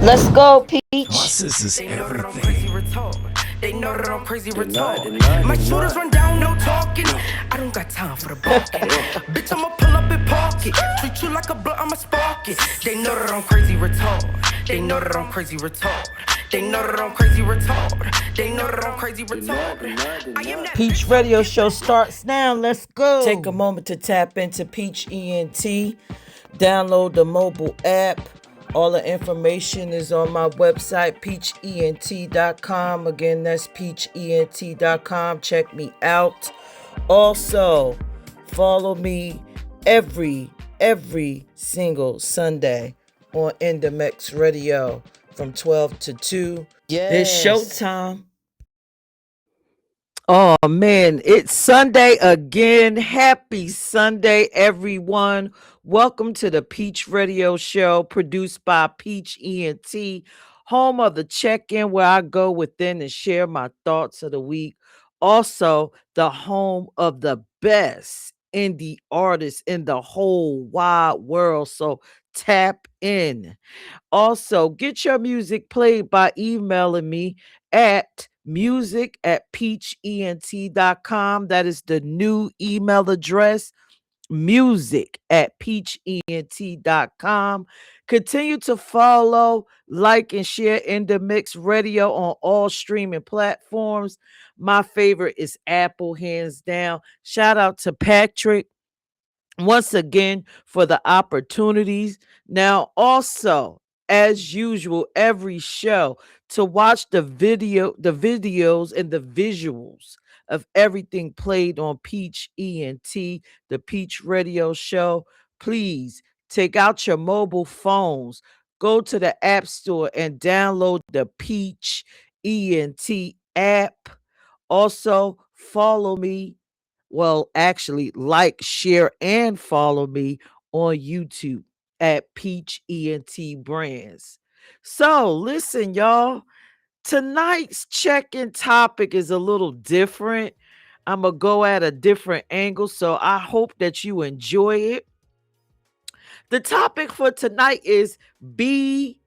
Let's go, Peach. This is everything. They know that I'm crazy retarded. My shooters run down, no talking. I don't got time for the barking. Bitch, I'ma pull up and park it. Treat you like a blunt, I'ma spark it. They know that I'm crazy retarded. They know that I'm crazy retarded. They know that I'm crazy retarded. They know that I'm crazy retarded. Peach Radio Show starts now. Let's go. Take a moment to tap into PeachEnt. Download the mobile app. All the information is on my website, PeachEnt.com. Again, that's PeachEnt.com. Check me out. Also, follow me every single Sunday on Indamix Radio from 12 to 2. Yes. It's showtime. Oh, man, it's Sunday again. Happy Sunday, everyone. Welcome to the Peach Radio Show, produced by PeachEnt, home of the check-in where I go within and share my thoughts of the week. Also, the home of the best indie artists in the whole wide world. So tap in. Also, get your music played by emailing me at music@peachent.com. That is the new email address, music@peachent.com. Continue to follow, like, and share Indamix Radio on all streaming platforms. My favorite is Apple, hands down. Shout out to Patrick once again for the opportunities. Now, also, as usual, every show to watch the videos and the visuals of everything played on PeachEnt, the Peach Radio Show. Please take out your mobile phones, go to the App Store and download the PeachEnt app. Also, follow me. Well, actually, like, share, and follow me on YouTube at PeachEnt Brands. So, listen, y'all. Tonight's check-in topic is a little different. I'm going to go at a different angle, so I hope that you enjoy it. The topic for tonight is B.A.N.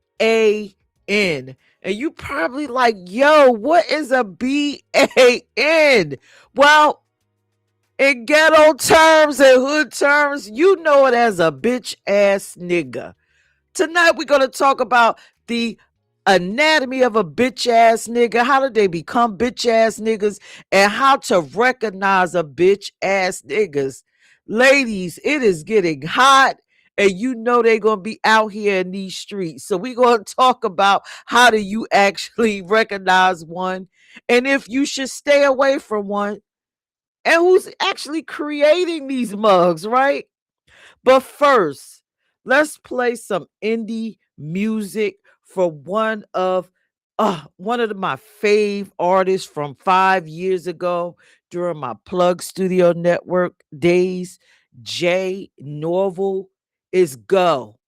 And you probably like, yo, what is a B.A.N? Well, in ghetto terms and hood terms, you know it as a bitch ass nigga. Tonight we're going to talk about the anatomy of a bitch ass nigga, how did they become bitch ass niggas, and how to recognize a bitch ass niggas. Ladies, it is getting hot, and you know they're going to be out here in these streets. So we're going to talk about how do you actually recognize one, and if you should stay away from one, and who's actually creating these mugs, right? But first, let's play some indie music for one of my fave artists from 5 years ago during my Plug Studio Network days. Jay Norval is Go.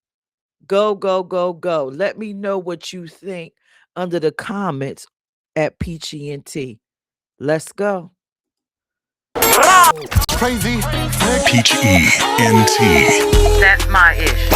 Go, go, go, go. Let me know what you think under the comments at PeachEnt. Let's go. Crazy. PeachEnt. That's my ish.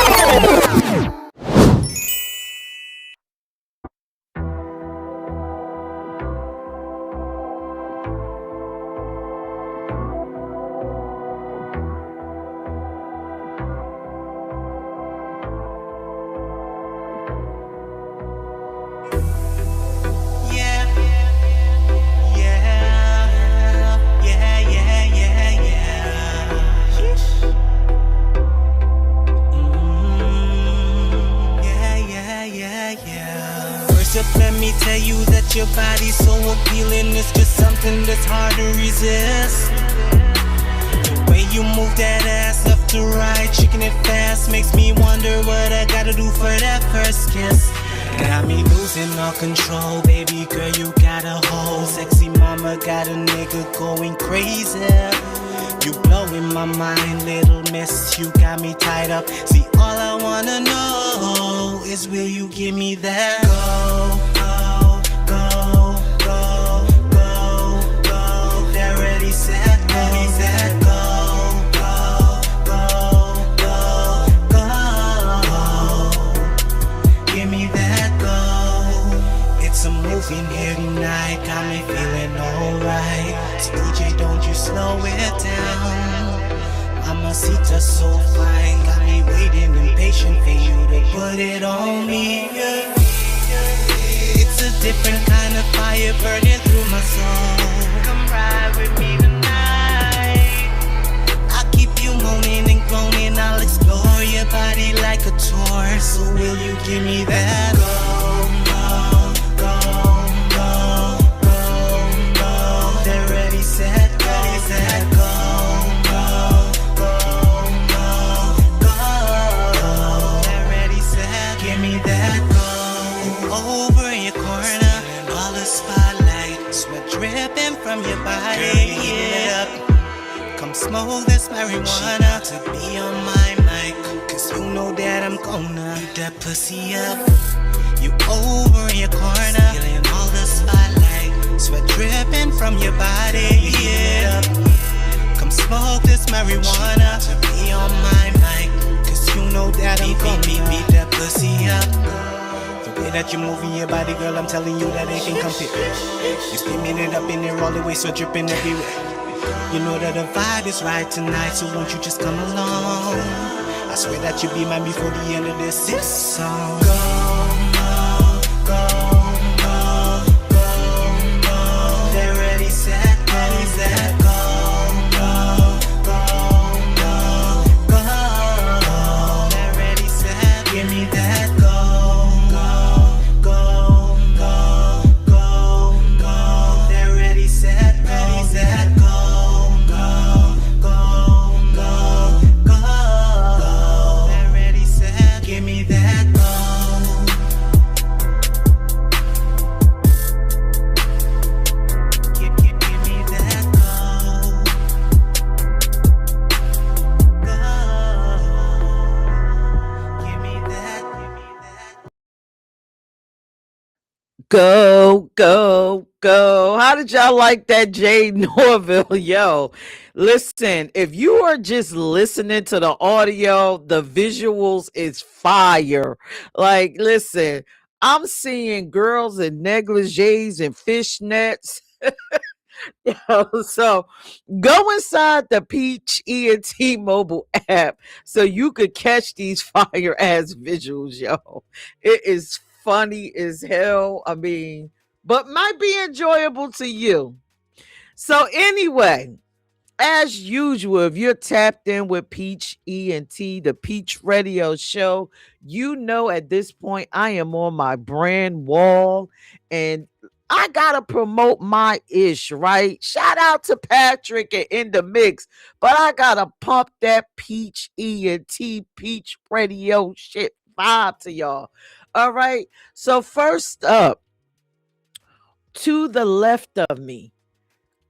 Let me tell you that your body's so appealing. It's just something that's hard to resist. The way you move that ass left to right, shaking it fast, makes me wonder what I gotta do for that first kiss. Got me losing all control, baby girl, you got a hold. Sexy mama got a nigga going crazy. You blowing my mind, little miss, you got me tied up. See, all I wanna know is will you give me that go, go, go, go, go, go. That ready, set, go, set, go, go, go, go, go. Give me that go. slow it down. Mamacita so fine, got me waiting impatient for you to put it on me. Yeah. It's a different kind of fire burning through my soul. Come ride with me tonight. I'll keep you moaning and groaning. I'll explore your body like a tour. So will you give me that? Go. They're ready, set, go. They're ready, set, give me that go. Over in your corner, all the spotlight, sweat dripping from your body. Yeah. Come smoke this marijuana to be on my mic, cause you know that I'm gonna eat that pussy up. You over in your corner, feeling all the spotlight, sweat dripping from your body. Yeah. Come smoke this marijuana to be on my mic, cause you know that I'm gonna beat that pussy up. The way that you're moving your body, girl, I'm telling you that it can compare. You steaming it up in there all the way, so dripping everywhere. You know that the vibe is right tonight, so won't you just come along? I swear that you'll be mine before the end of this song. Go. They're ready, set, go. They're ready, set, give me that go. They're ready, set, go. They're ready, set, give me that go. Give me that go. Give me that. Go. How did y'all like that, Jay Norville? Yo, listen, if you are just listening to the audio, the visuals is fire. Like, listen, I'm seeing girls in negligees and fishnets. So go inside the Peach ENT mobile app so you could catch these fire ass visuals, yo. It is funny as hell. I mean, but might be enjoyable to you. So anyway, as usual, if you're tapped in with Peach ENT, the Peach Radio Show, you know at this point I am on my brand wall and I gotta promote my ish, right? Shout out to Patrick and Indamix, but I gotta pump that Peach ENT Peach Radio shit vibe to y'all. All right. So first up, to the left of me,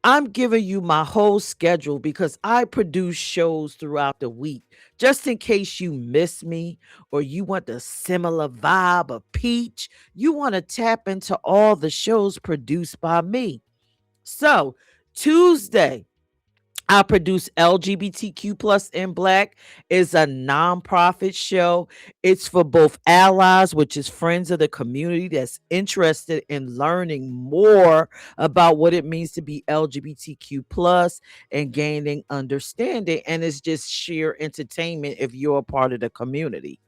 I'm giving you my whole schedule because I produce shows throughout the week. Just in case you miss me or you want the similar vibe of Peach, you want to tap into all the shows produced by me. So, Tuesday, I produce LGBTQ plus in Black is a nonprofit show. It's for both allies, which is friends of the community that's interested in learning more about what it means to be LGBTQ plus and gaining understanding. And it's just sheer entertainment if you're a part of the community.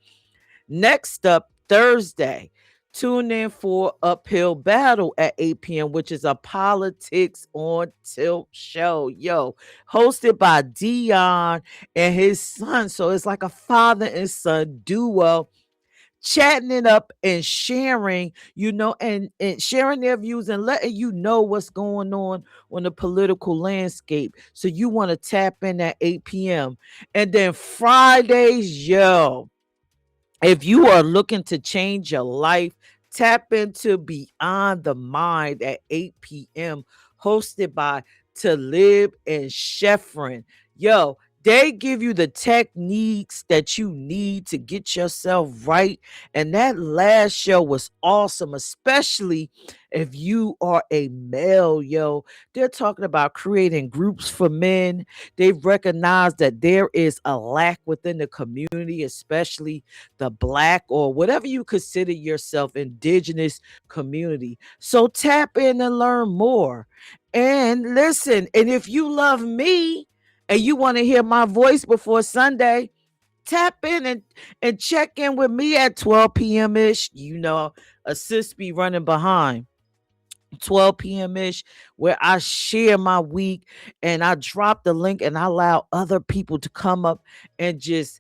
Next up, Thursday, tune in for Uphill Battle at 8 p.m., which is a politics on tilt show. Yo, hosted by Dion and his son. So it's like a father and son duo chatting it up and sharing, and sharing their views and letting you know what's going on the political landscape. So you want to tap in at 8 p.m. And then Fridays, yo, if you are looking to change your life, tap into Beyond the Mind at 8 p.m., hosted by Talib and Sheffrin. Yo, They give you the techniques that you need to get yourself right. And that last show was awesome, especially if you are a male, yo. They're talking about creating groups for men. They've recognized that there is a lack within the community, especially the Black or whatever you consider yourself, indigenous community. So tap in and learn more. And listen, and if you love me, and you want to hear my voice before Sunday, tap in and check in with me at 12 p.m. ish. You know, assist be running behind. 12 p.m. ish, where I share my week and I drop the link and I allow other people to come up and just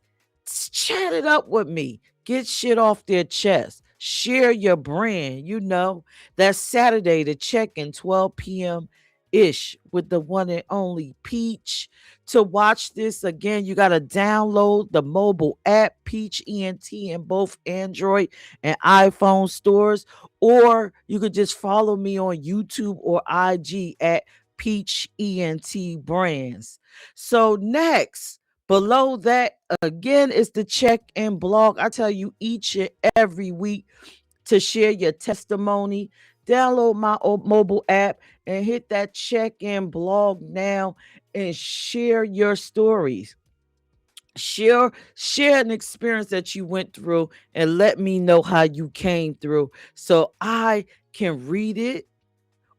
chat it up with me. Get shit off their chest. Share your brand. You know, that's Saturday to check in 12 p.m. ish with the one and only Peach. To watch this again, you got to download the mobile app PeachEnt in both Android and iPhone stores, or you could just follow me on YouTube or IG at Peach ENT Brands. So next, below that, again, is the check-in blog. I tell you each and every week to share your testimony. Download my mobile app and hit that check-in blog now and share your stories. Share an experience that you went through and let me know how you came through so I can read it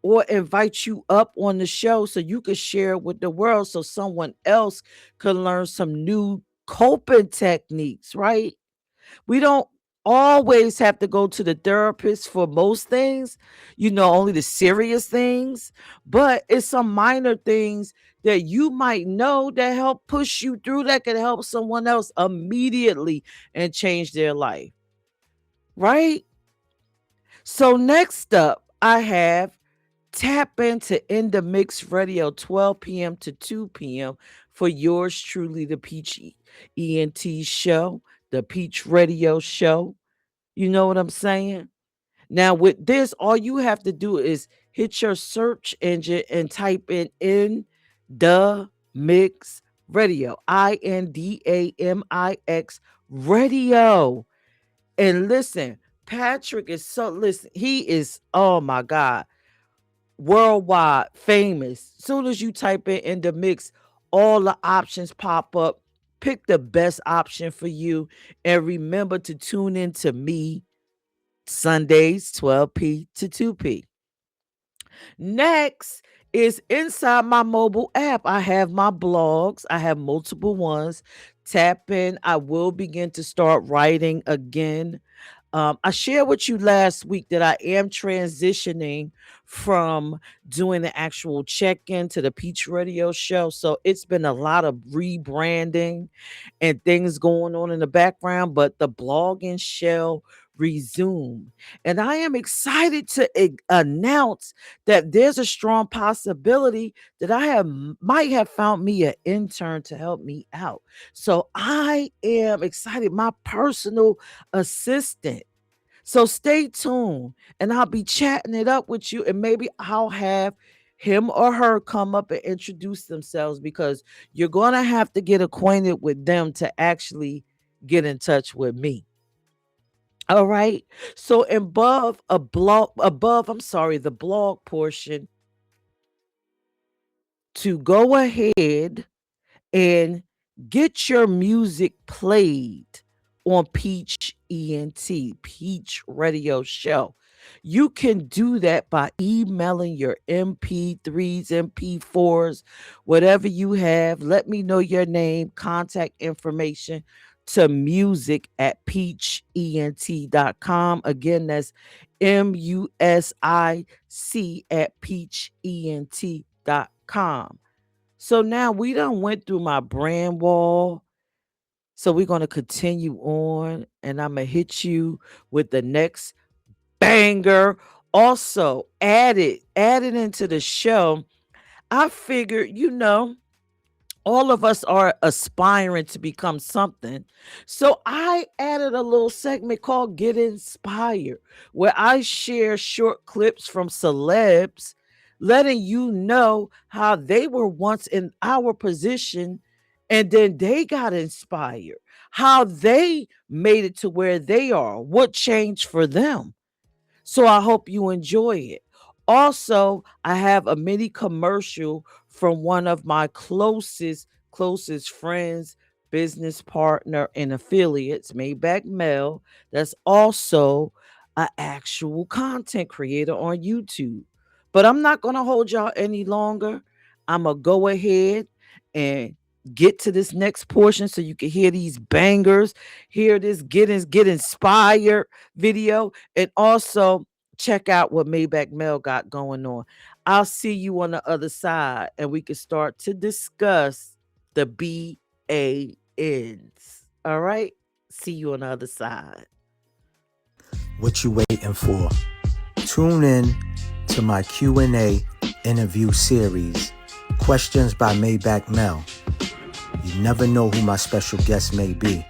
or invite you up on the show so you can share it with the world so someone else can learn some new coping techniques, right? We don't always have to go to the therapist for most things, only the serious things, but it's some minor things that you might know that help push you through that can help someone else immediately and change their life, right? So, next up, I have tap into Indamix Radio 12 p.m. to 2 p.m. for yours truly, the Peach ENT show, the Peach Radio show. You know what I'm saying? Now, with this, all you have to do is hit your search engine and type in the mix radio, Indamix radio. And listen, Patrick is he is, oh my God, worldwide famous. Soon as you type in the mix, all the options pop up. Pick the best option for you. And remember to tune in to me Sundays, 12 p to 2 p. Next is inside my mobile app. I have my blogs, I have multiple ones. Tap in. I will begin to start writing again. I shared with you last week that I am transitioning from doing the actual check in to the Peach Radio show. So it's been a lot of rebranding and things going on in the background, but the blogging shall resume. And I am excited to announce that there's a strong possibility that might have found me an intern to help me out. So I am excited. My personal assistant. So stay tuned and I'll be chatting it up with you, and maybe I'll have him or her come up and introduce themselves because you're going to have to get acquainted with them to actually get in touch with me. All right. So the blog portion, to go ahead and get your music played on Peach ENT, Peach Radio Show. You can do that by emailing your MP3s, MP4s, whatever you have. Let me know your name, contact information to music at peachent.com. Again, that's MUSIC at peachent.com. So now we done went through my brand wall. So we're going to continue on, and I'm going to hit you with the next banger. Also, added into the show. I figured, all of us are aspiring to become something. So I added a little segment called Get Inspired, where I share short clips from celebs, letting you know how they were once in our position And then they got inspired, how they made it to where they are, what changed for them. So I hope you enjoy it. Also, I have a mini commercial from one of my closest friends, business partner, and affiliates, Maybach Mel. That's also an actual content creator on YouTube. But I'm not going to hold y'all any longer. I'm going to go ahead and get to this next portion so you can hear these bangers, hear this get inspired video, and also check out what Maybach Mel got going on. I'll see you on the other side and we can start to discuss the B.A.Ns. All right? See you on the other side. What you waiting for? Tune in to my Q&A interview series, Questions by Maybach Mel. You never know who my special guest may be.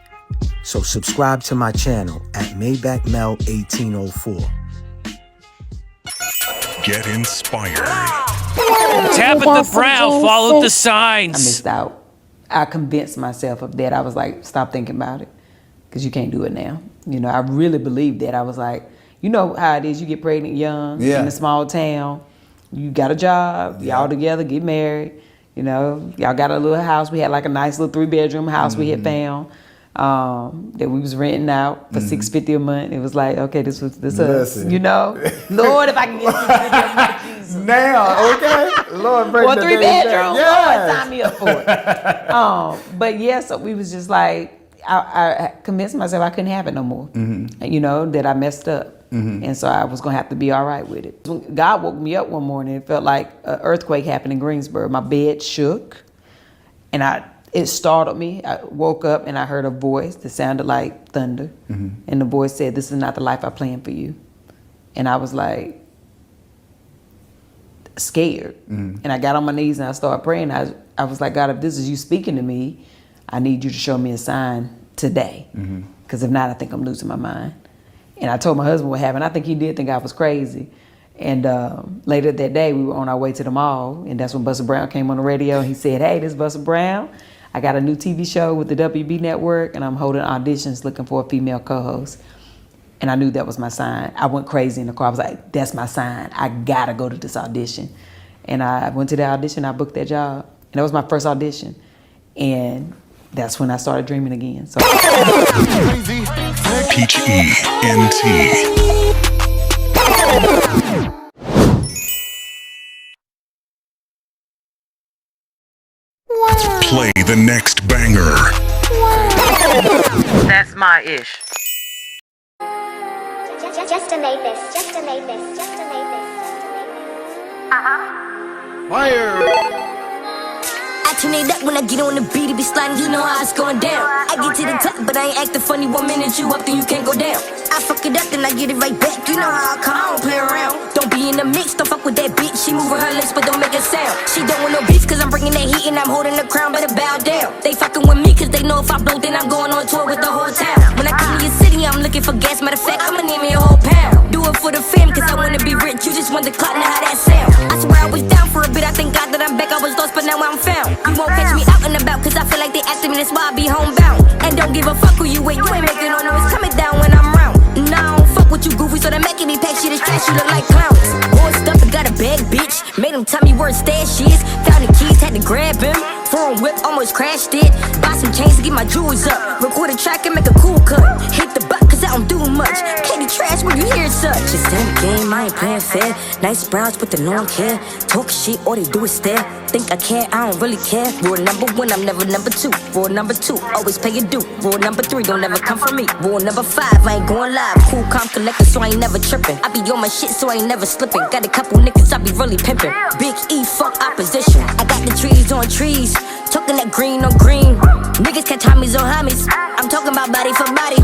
So subscribe to my channel at Maybach Mel 1804. Get inspired. Tap at the brow, follow the signs. I missed out. I convinced myself of that. I was like, stop thinking about it, because you can't do it now. You know, I really believed that. I was like, you know how it is. You get pregnant young in a small town. You got a job. Y'all together, get married. You know, y'all got a little house. We had like a nice little 3-bedroom house we had found that we was renting out for $650 a month. It was like, okay, this us. You know, Lord, if I can get $650 now, okay, Lord, break or the 3-bedroom, yes. Lord, sign me up for it. But yeah, so we was just like, I convinced myself I couldn't have it no more. You know, that I messed up. And so I was going to have to be all right with it. When God woke me up one morning, it felt like an earthquake happened in Greensboro. My bed shook, and it startled me. I woke up, and I heard a voice that sounded like thunder. And the voice said, "This is not the life I planned for you." And I was like, scared. And I got on my knees, and I started praying. I was like, God, if this is you speaking to me, I need you to show me a sign today. Because if not, I think I'm losing my mind. And I told my husband what happened. I think he did think I was crazy. And later that day, we were on our way to the mall, and that's when Buster Brown came on the radio. And he said, "Hey, this is Buster Brown. I got a new TV show with the WB network, and I'm holding auditions looking for a female co-host." And I knew that was my sign. I went crazy in the car. I was like, that's my sign. I gotta go to this audition. And I went to the audition. I booked that job. And that was my first audition. And that's when I started dreaming again. So PeachEnt. Play the next banger. That's my ish. Just to make this. I turn it up when I get on the beat, it be sliding, you know how it's going down. I get to the top, but I ain't acting funny. 1 minute you up, then you can't go down. I fuck it up, then I get it right back. You know how I come, I don't play around. Don't be in the mix, don't fuck with that bitch. She moving her lips, but don't make a sound. She don't want no beef, cause I'm bringing that heat and I'm holding the crown, better bow down. They fucking with me, cause they know if I blow, then I'm going on tour with the whole town. When I come to your city, I'm looking for gas. Matter of fact, I'ma name me a whole pound. Do it for the fam, cause I wanna be rich. You just want the clout, now how that sound. I swear I was down for a bit, I thank God that I'm back. I was lost, but now I'm found. You won't catch me out and about, cause I feel like they after me, that's why I be homebound. And don't give a fuck who you with, you ain't making no noise, coming down when I'm round. Nah, I don't fuck with you goofy, so they making me pack shit, it's trash, you look like clowns. Boy stuff and got a bag, bitch, made him tell me where his stash is. Found the keys, had to grab him, foreign whip, almost crashed it. Buy some chains to get my jewels up, record a track and make a cool cut. Hit the butt, cause I don't do much, candy trash when you hear such. It's in the game, I ain't playing fair. Nice brows, but they don't care. Talk shit, all they do is stare. Think I care, I don't really care. Rule number 1, I'm never number 2. Rule number 2, always pay your due. Rule number 3, don't ever come for me. Rule number 5, I ain't going live. Cool, calm, collected, so I ain't never tripping. I be on my shit, so I ain't never slipping. Got a couple niggas, I be really pimping. Big E, fuck opposition. I got the trees on trees, talking that green on green. Niggas catch homies on homies. I'm talking about body for body.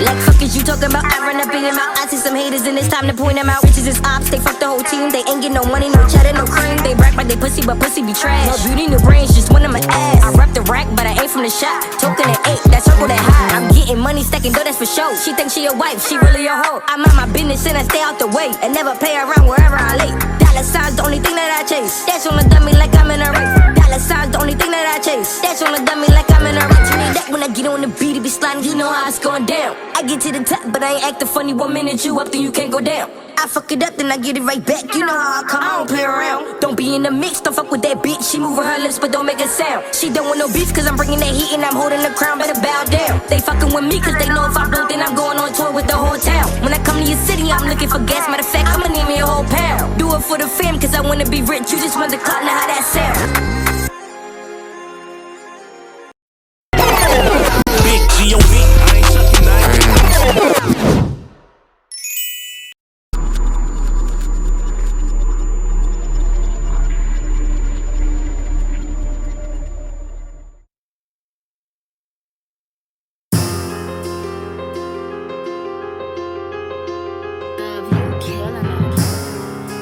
Like fuck is you talking about? I run up in your mouth. I see some haters and it's time to point them out. Bitches is ops, they fuck the whole team. They ain't get no money, no cheddar, no cream. They brag like they pussy, but pussy be trash. No beauty, no brains, just one of my ass. I rap the rack, but I ain't from the shop. Token at 8, that circle that high. I'm getting money, stacking dough, that's for show. She thinks she a wife, she really a hoe. I mind my business and I stay out the way, and never play around wherever I lay. Dollar signs, the only thing that I chase. Dash on the dummy like I'm in a race. Dollar signs, the only thing that I chase. That's on a dummy like I'm in a rich. You need that when I get on the beat, it be sliding, you know how it's going down. I get to the top, but I ain't acting funny. 1 minute you up, then you can't go down. I fuck it up, then I get it right back. You know how I come, I don't play around. Don't be in the mix, don't fuck with that bitch. She moving her lips, but don't make a sound. She don't want no beef, cause I'm bringing that heat and I'm holding the crown. Better bow down. They fucking with me, cause they know if I blow, then I'm going on tour with the whole town. When I come to your city, I'm looking for gas. Matter of fact, I'ma need me a whole pound. Do it for the fam, cause I wanna be rich. You just want the clout, now how that sound. Big G.O.B. I ain't chucking nothing.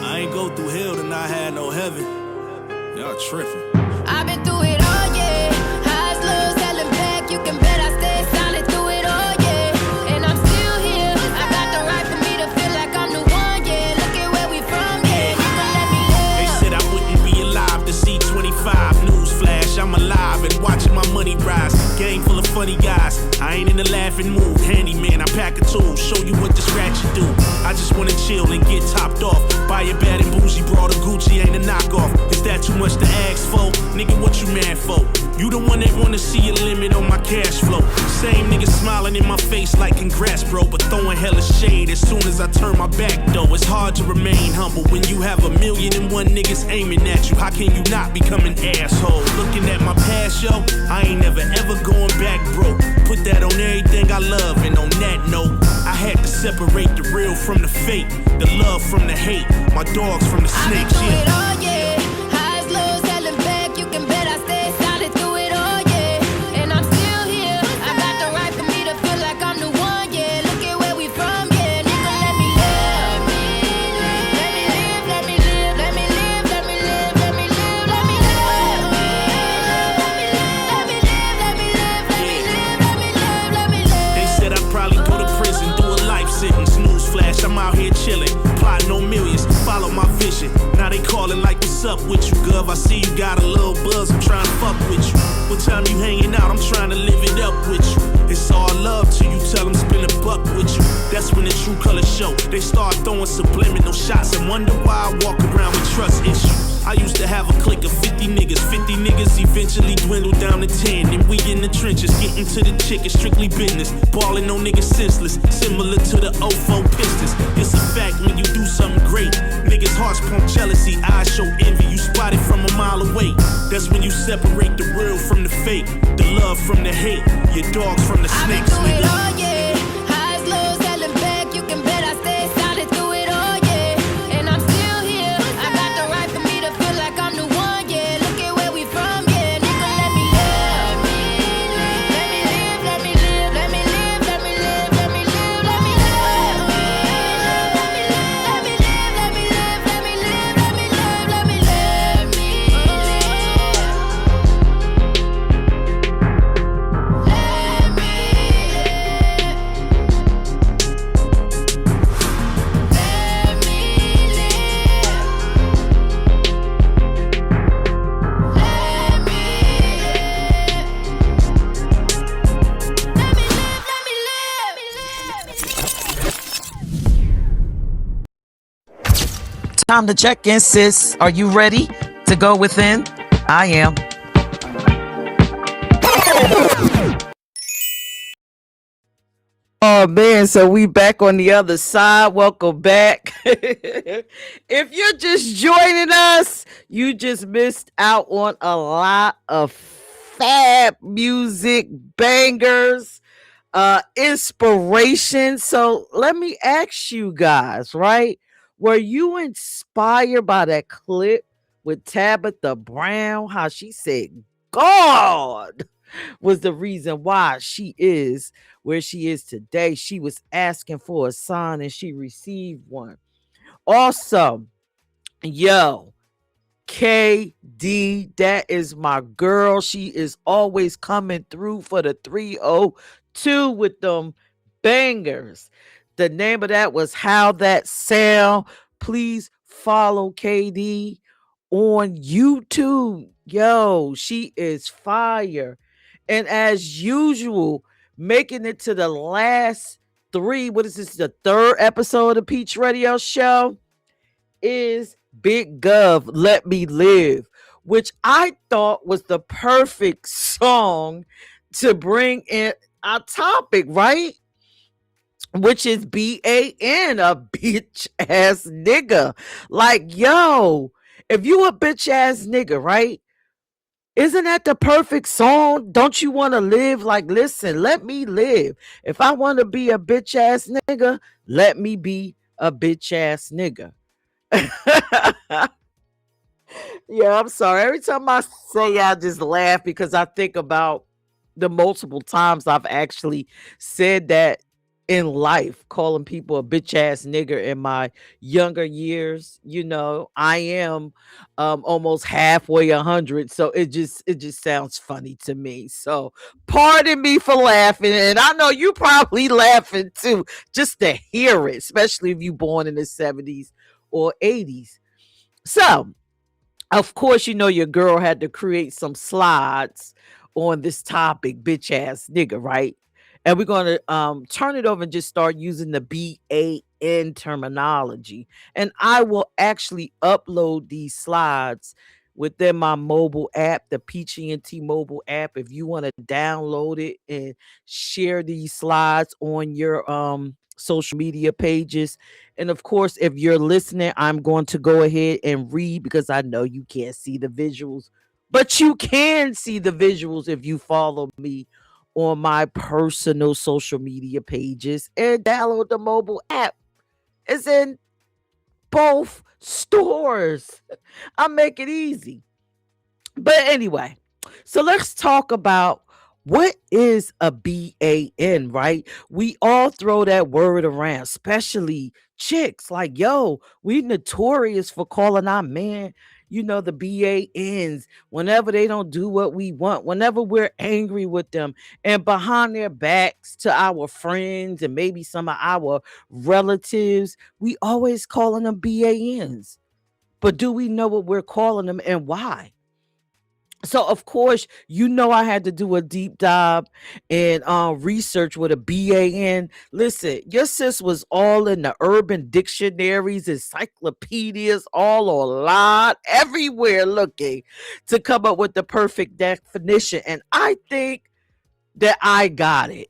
I ain't go through hell and I had no heaven. Y'all tripping. I've been through it all, yeah. Highs, lows, selling back. You can bet I stay solid through it all, yeah. And I'm still here. I got the right for me to feel like I'm the one, yeah. Look at where we from, yeah. You can let me live. They said I wouldn't be alive to see 25. Newsflash, I'm alive and watching my money rise. Gang full of funny guys. I ain't in the laughing mood. Handyman, I pack a tool. Show you what this ratchet do. I just wanna chill and get topped off. Buy a bad and bougie, brought a Gucci, ain't a knockoff. Is that too much to ask for? Nigga, what you mad for? You the one that wanna see a limit on my cash flow. Same nigga smiling in my face like congrats, bro, but throwing hella shade as soon as I turn my back, though. It's hard to remain humble when you have 1,000,001 niggas aiming at you. How can you not become an asshole? Looking at my past, yo, I ain't never ever going back, bro. Put that on everything I love, and on that note, I had to separate the real from the fake, the love from the hate, my dogs from the snakes, yeah. All, yeah. Highs, lows, selling back. You can bet I stay solid through it all, yeah. And I'm still here. I got the right for me to feel like I'm the one, yeah. Look at where we from, yeah. Nigga, let me live. Let me live, let me live, let me live, let me live, let me live, let me live. Let me live, let me live, let me live, let me live, let me live, let me live. They said I'd probably go to prison, do a life sentence. Newsflash, I'm out here chilling, plotting on millions. Follow my vision. Now they calling like, what's up with you, Gov? I see you got a little buzz, I'm trying to fuck with you. What time you hanging out? I'm trying to live it up with you. It's all love till you tell them spin a buck with you. That's when the true colors show. They start throwing subliminal shots and wonder why I walk around with trust issues. I used to have a clique of 50 niggas. 50 niggas eventually dwindled down to 10. And we in the trenches, getting to the chick is strictly business. Balling on niggas senseless, similar to the 04 Pistons. It's a fact when you do something great. Niggas hearts pump jealousy, eyes show envy. You spot it from a mile away. That's when you separate the real from the fake, the love from the hate, your dogs from the snakes, nigga. All, yeah. Highs, lows, selling back. You can bet I stay solid through it all, yeah. And I'm still here. I got the right for me to feel like I'm the one, yeah. Look at where we from, yeah. Nigga, let me live. Let me live, let me live, let me live, let me live, let me live, let me live. Let me live, let me live, let me live, let me live, let me live, let me live. Time to check in, sis. Are you ready to go within? I am. Oh man, so we back on the other side. Welcome back. If you're just joining us, you just missed out on a lot of fab music, bangers, inspiration. So let me ask you guys, right? Were you inspired by that clip with Tabitha Brown? How she said, God was the reason why she is where she is today. She was asking for a sign and she received one. Also, yo, KD, that is my girl. She is always coming through for the 302 with them bangers. The name of that was How That Sound. Please follow KD on YouTube. Yo, she is fire. And as usual, making it to the last three, what is this, the third episode of the Peach Radio Show, is Big Gov, Let Me Live, which I thought was the perfect song to bring in our topic, right? Which is B.A.N, a bitch ass nigga. Like, yo, if you a bitch ass nigga, right? Isn't that the perfect song? Don't you want to live? Like, listen, let me live. If I want to be a bitch ass nigga, let me be a bitch ass nigga. Yeah, I'm sorry. Every time I say, I just laugh because I think about the multiple times I've actually said that in life, calling people a bitch ass nigger in my younger years. I am almost halfway 100, so it just sounds funny to me. So pardon me for laughing, and I know you probably laughing too, just to hear it, especially if you born in the 70s or 80s. So of course, your girl had to create some slides on this topic, bitch ass nigga, right? And we're gonna turn it over and just start using the B.A.N terminology. And I will actually upload these slides within my mobile app, the PeachEnt Mobile App. If you want to download it and share these slides on your social media pages. And of course, if you're listening, I'm going to go ahead and read because I know you can't see the visuals, but you can see the visuals if you follow me on my personal social media pages and download the mobile app. It's in both stores. I make it easy. But anyway, so let's talk about what is a B.A.N, right? We all throw that word around, especially chicks. Like, yo, we notorious for calling our man, the B.A.Ns whenever they don't do what we want, whenever we're angry with them, and behind their backs to our friends and maybe some of our relatives, we always calling them B.A.Ns. But do we know what we're calling them and why? So of course, I had to do a deep dive and research with a B.A.N. Listen, your sis was all in the urban dictionaries, encyclopedias, all online, everywhere looking to come up with the perfect definition. And I think that I got it.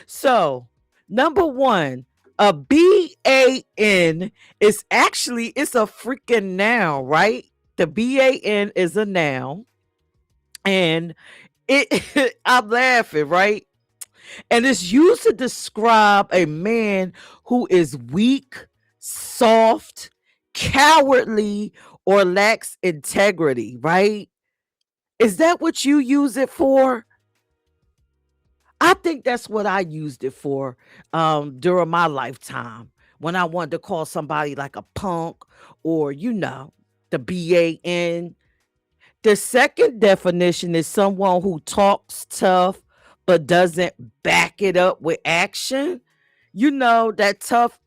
So, number one, a B.A.N is actually, it's a freaking noun, right? The B.A.N is a noun. And I'm laughing, right? And it's used to describe a man who is weak, soft, cowardly, or lacks integrity, right? Is that what you use it for? I think that's what I used it for during my lifetime when I wanted to call somebody like a punk or, the B.A.N. The second definition is someone who talks tough but doesn't back it up with action. That tough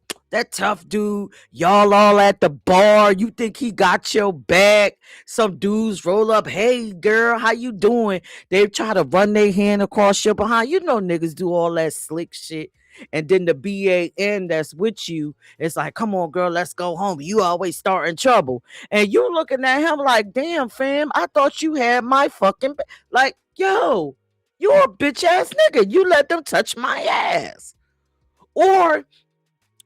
dude, y'all all at the bar, you think he got your back. Some dudes roll up, hey girl, how you doing? They try to run their hand across your behind. Niggas do all that slick shit. And then the B.A.N that's with you, it's like, come on, girl, let's go home. You always starting trouble. And you looking at him like, damn, fam, I thought you had my fucking like, yo, you're a bitch ass nigga. You let them touch my ass. Or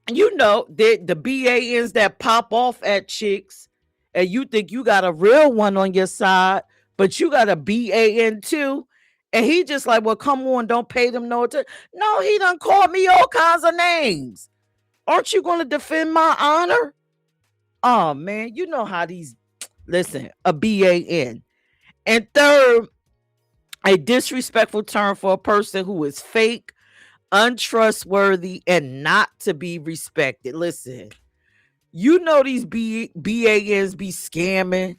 the B.A.Ns that pop off at chicks and you think you got a real one on your side, but you got a B.A.N too. And he just like, well, come on, don't pay them no attention. No, he done called me all kinds of names. Aren't you going to defend my honor? Oh, man, you know how these, listen, a B.A.N. And third, a disrespectful term for a person who is fake, untrustworthy, and not to be respected. Listen, these B.A.Ns be scamming.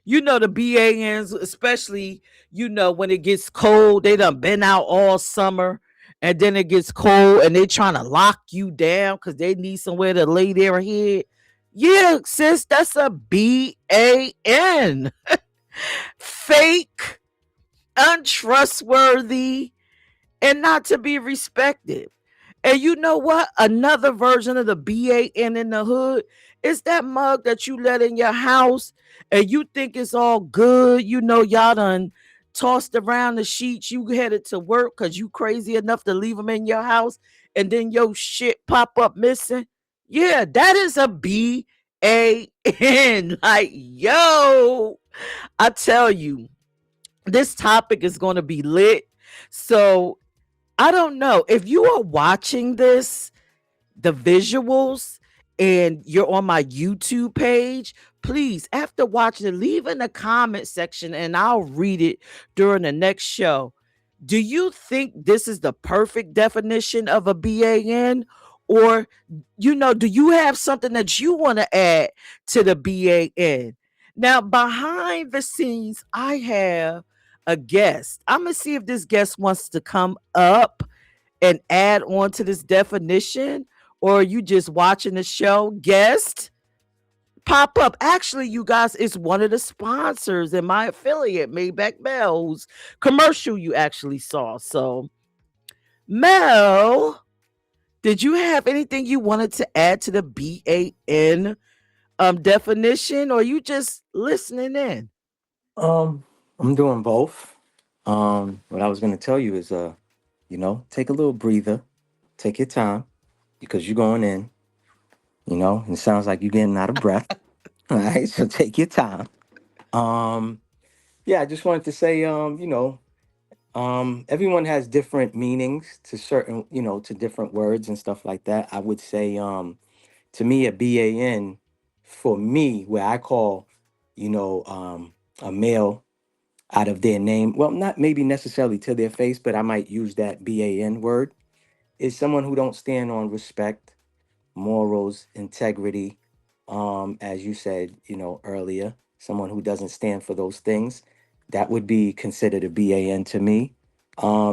The B.A.Ns, especially, when it gets cold, they done been out all summer and then it gets cold and they trying to lock you down because they need somewhere to lay their head. Yeah, sis, that's a B.A.N. fake, untrustworthy, and not to be respected. And you know what? Another version of the B.A.N in the hood is that mug that you let in your house and you think it's all good. You know, y'all done tossed around the sheets. You headed to work because you crazy enough to leave them in your house and then your shit pop up missing. Yeah, that is a B.A.N. Like, yo, I tell you, this topic is going to be lit. So I don't know if you are watching this, the visuals, and you're on my YouTube page, please, after watching it, leave in the comment section and I'll read it during the next show. Do you think this is the perfect definition of a BAN? Or, do you have something that you want to add to the BAN? Now, behind the scenes, I have a guest. I'm going to see if this guest wants to come up and add on to this definition, or are you just watching the show? Guest, pop up. Actually, you guys, it's one of the sponsors in my affiliate, Maybach Mel, whose commercial you actually saw. So, Mel, did you have anything you wanted to add to the BAN definition, or you just listening in? I'm doing both. What I was going to tell you is, take a little breather, take your time, because you're going in. And it sounds like you're getting out of breath. All right, so take your time. Um, yeah, I just wanted to say, everyone has different meanings to certain, to different words and stuff like that. I would say, to me, a BAN, for me, where I call, a male out of their name, well, not maybe necessarily to their face, but I might use that BAN word, is someone who don't stand on respect, morals, integrity, as you said, earlier, someone who doesn't stand for those things, that would be considered a BAN to me.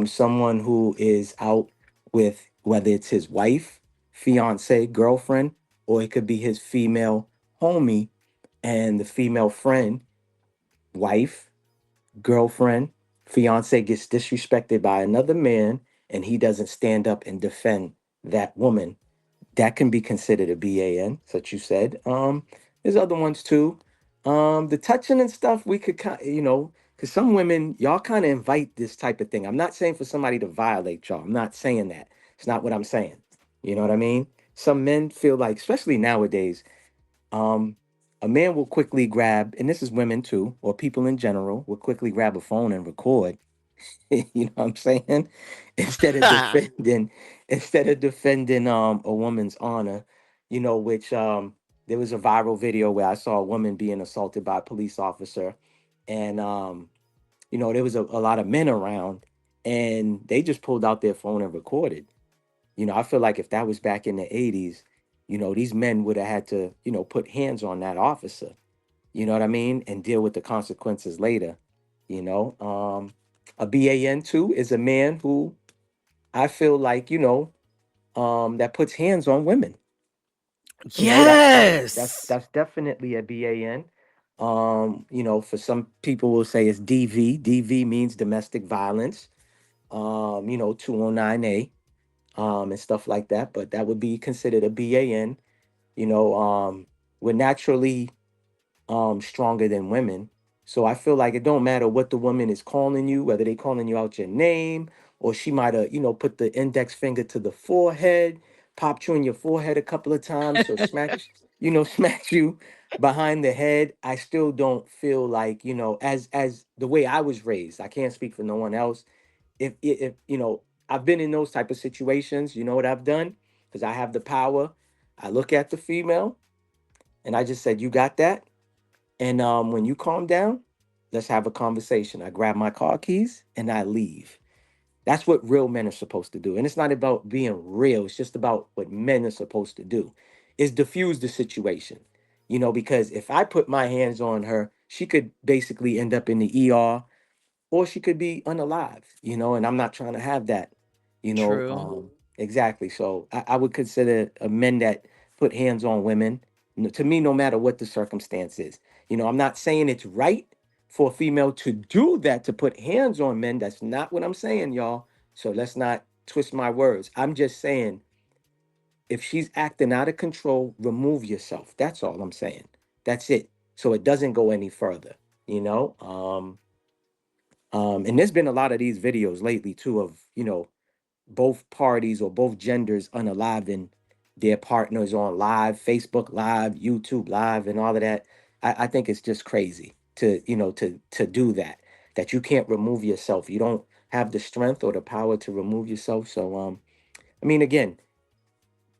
Someone who is out with, whether it's his wife, fiance, girlfriend, or it could be his female homie, and the female friend, wife, girlfriend, fiance gets disrespected by another man, and he doesn't stand up and defend that woman, that can be considered a BAN, such you said. There's other ones too. The touching and stuff, we could kind, because some women, y'all kind of invite this type of thing. I'm not saying for somebody to violate y'all. I'm not saying that. It's not what I'm saying. You know what I mean? Some men feel like, especially nowadays, um, a man will quickly grab, and this is women too, or people in general, will quickly grab a phone and record. You know what I'm saying? Instead of defending, a woman's honor, which there was a viral video where I saw a woman being assaulted by a police officer, and there was a lot of men around, and they just pulled out their phone and recorded. I feel like if that was back in the 80s, these men would have had to, put hands on that officer, you know what I mean, and deal with the consequences later. you know a BAN too is a man who I feel like, that puts hands on women. Yes. That's definitely a BAN. For some people will say it's DV. DV means domestic violence. 209A, and stuff like that, but that would be considered a BAN. you know we're naturally stronger than women. So I feel like it don't matter what the woman is calling you, whether they calling you out your name, or she might have, put the index finger to the forehead, popped you in your forehead a couple of times, or smack, smack you behind the head. I still don't feel like, as the way I was raised. I can't speak for no one else. If I've been in those type of situations, you know what I've done? Because I have the power. I look at the female and I just said, "You got that?" And when you calm down, let's have a conversation. I grab my car keys and I leave. That's what real men are supposed to do. And it's not about being real. It's just about what men are supposed to do is diffuse the situation. Because if I put my hands on her, she could basically end up in the ER, or she could be unalive, and I'm not trying to have that, True. exactly. So I would consider a men that put hands on women, to me, no matter what the circumstance is. I'm not saying it's right for a female to do that, to put hands on men. That's not what I'm saying, y'all. So let's not twist my words. I'm just saying, if she's acting out of control, remove yourself. That's all I'm saying. That's it. So it doesn't go any further, you know? And there's been a lot of these videos lately too of, both parties or both genders unaliving their partners on live, Facebook Live, YouTube Live, and all of that. I think it's just crazy to, to do that. That you can't remove yourself. You don't have the strength or the power to remove yourself. So I mean, again,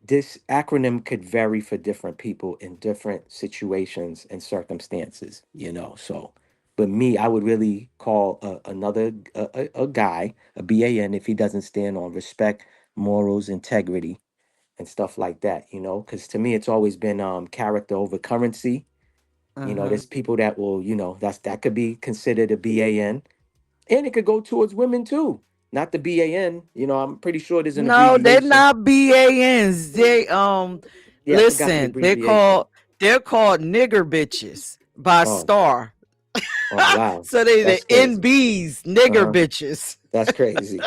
this acronym could vary for different people in different situations and circumstances, So, but me, I would really call another a guy a B.A.N. if he doesn't stand on respect, morals, integrity, and stuff like that, Because to me, it's always been character over currency. There's people that will, that could be considered a B.A.N. And it could go towards women too. Not the B.A.N. I'm pretty sure there's an No, they're abbreviation. not BANs. They Yeah, I forgot the listen, abbreviation. they're called nigger bitches by Oh, Star. oh, wow. So they the That's crazy. NBs, nigger Uh-huh. bitches. That's crazy.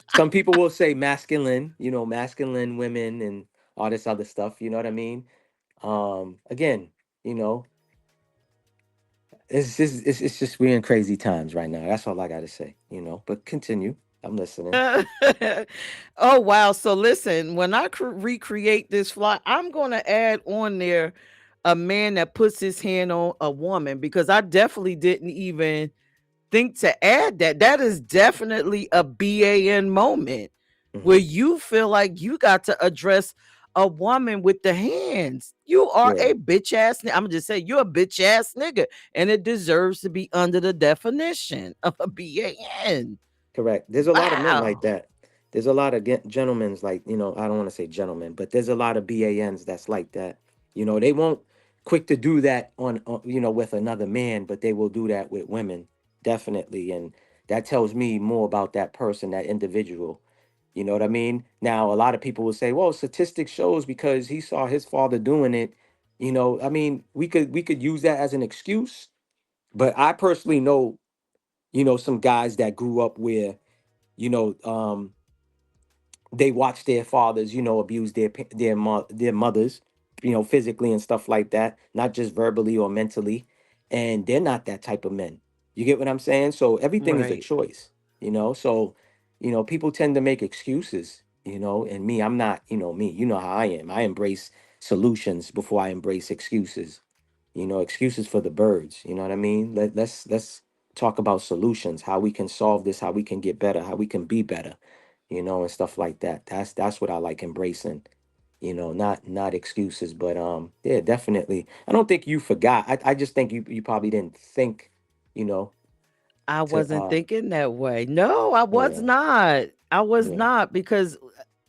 Some people will say masculine, masculine women and all this other stuff. You know what I mean? Again, you know, it's just we're in crazy times right now. That's all I gotta say. But continue. I'm listening. Oh wow. So listen, when I recreate this fly, I'm going to add on there a man that puts his hand on a woman, because I definitely didn't even think to add that. That is definitely a BAN moment where Hmm. you feel like you got to address a woman with the hands. You are Yeah. a bitch ass. I'm gonna just say you're a bitch ass nigga, and it deserves to be under the definition of a BAN. Correct. There's a lot of men like Wow. that. There's a lot of gentlemen's like, I don't want to say gentlemen, but there's a lot of BANs that's like that. They won't quick to do that with another man, but they will do that with women, definitely. And that tells me more about that person, that individual. You know what I mean? Now, a lot of people will say, well, statistics shows because he saw his father doing it. I mean, we could use that as an excuse, but I personally know, some guys that grew up where you know, they watch their fathers, abuse their mothers, physically and stuff like that, not just verbally or mentally, and they're not that type of men. You get what I'm saying? So everything is a Right. choice, So, people tend to make excuses, and me, I'm not, me. You know how I am. I embrace solutions before I embrace excuses. Excuses for the birds. You know what I mean? Let's talk about solutions, how we can solve this, how we can get better, how we can be better, and stuff like that. That's what I like embracing, not excuses. But yeah, definitely. I don't think you forgot. I just think you probably didn't think, you know, I to wasn't thinking that way. No, I was yeah, not. I was yeah. not, because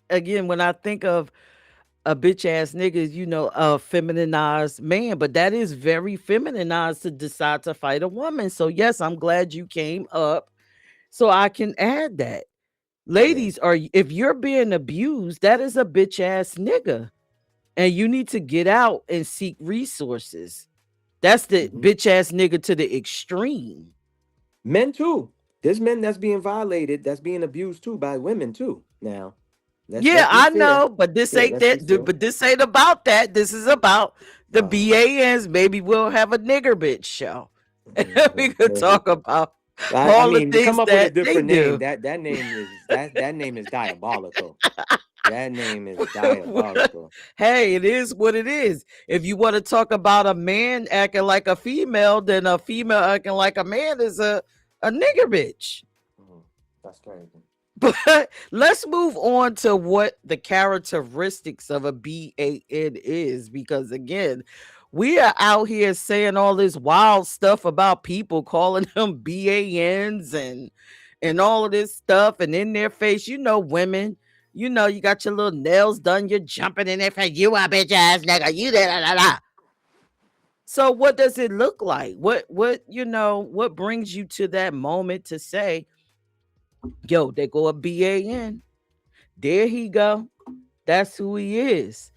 again, when I think of a bitch ass nigga is, a feminized man, but that is very feminized to decide to fight a woman. So yes, I'm glad you came up so I can add that. Yeah. Ladies, if you're being abused, that is a bitch ass nigga. And you need to get out and seek resources. That's the Hmm. bitch ass nigga to the extreme. Men too. There's men that's being violated, that's being abused too by women too. Now, let's Yeah, be I fair. know, but this Yeah, ain't let's be that. fair. But this ain't about that. This is about the Uh, BANs. Maybe we'll have a nigger bitch show. We could maybe. talk about I all the mean, to come things up with a that they different name, do. that name is diabolical. That name is Well, diabolical. hey, it is what it is. If you want to talk about a man acting like a female, then a female acting like a man is a nigger bitch. Mhm. That's crazy. But let's move on to what the characteristics of a BAN is, because again, we are out here saying all this wild stuff about people calling them BANs and all of this stuff, and in their face, women, you got your little nails done, you're jumping in their face, you a bitch ass nigga, you da da da. So what does it look like? What brings you to that moment to say, yo, they go a BAN? There he go. That's who he is.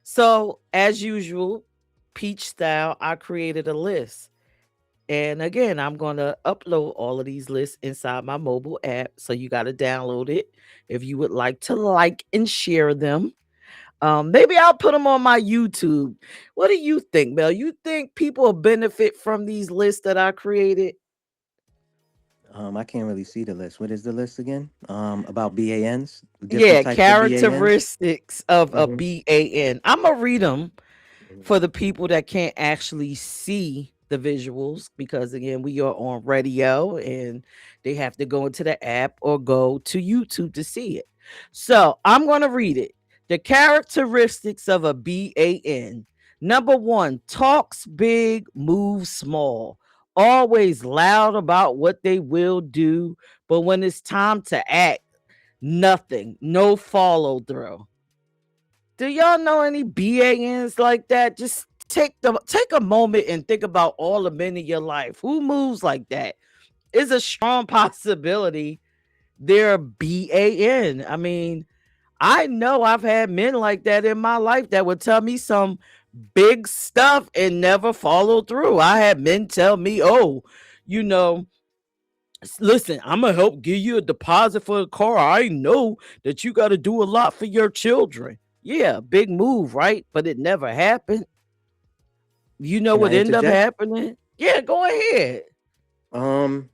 So, as usual, Peach style, I created a list. And again, I'm going to upload all of these lists inside my mobile app. So you got to download it if you would like to like and share them. Maybe I'll put them on my YouTube. What do you think, Mel? You think people will benefit from these lists that I created? I can't really see the list. What is the list again? About BANs, different Yeah, types of BANs. characteristics of a Mm-hmm. BAN. I'm gonna read them for the people that can't actually see the visuals because again we are on radio and they have to go into the app or go to YouTube to see it. So I'm going to read it. The characteristics of a BAN. Number one, talks big, moves small, always loud about what they will do, but when it's time to act, nothing, no follow through. Do y'all know any BANs like that? Just take a moment and think about all the men in your life. Who moves like that? It's a strong possibility they're BAN. I mean, I know I've had men like that in my life that would tell me some big stuff and never follow through. I had men tell me, oh, you know, listen, I'm gonna help give you a deposit for the car. I know that you got to do a lot for your children. Yeah, big move, right? But it never happened. You know Can what I ended up interject? happening? Yeah, go ahead. Um,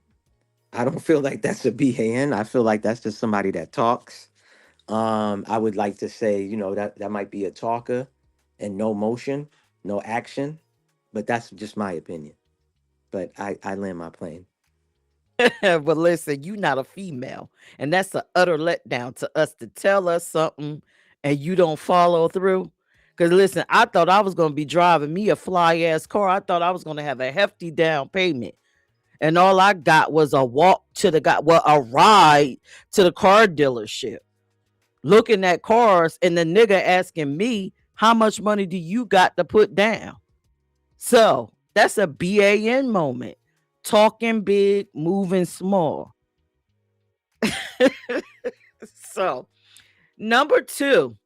I don't feel like that's a BAN. I feel like that's just somebody that talks. I would like to say, that might be a talker and no motion, no action, but that's just my opinion. But I land my plane. But listen, you not a female, and that's an utter letdown to us to tell us something and you don't follow through. Cause listen, I thought I was gonna be driving me a fly ass car. I thought I was gonna have a hefty down payment. And all I got was a walk to the a ride to the car dealership, looking at cars, and the nigga asking me, how much money do you got to put down? So that's a BAN moment. Talking big, moving small. So, number two,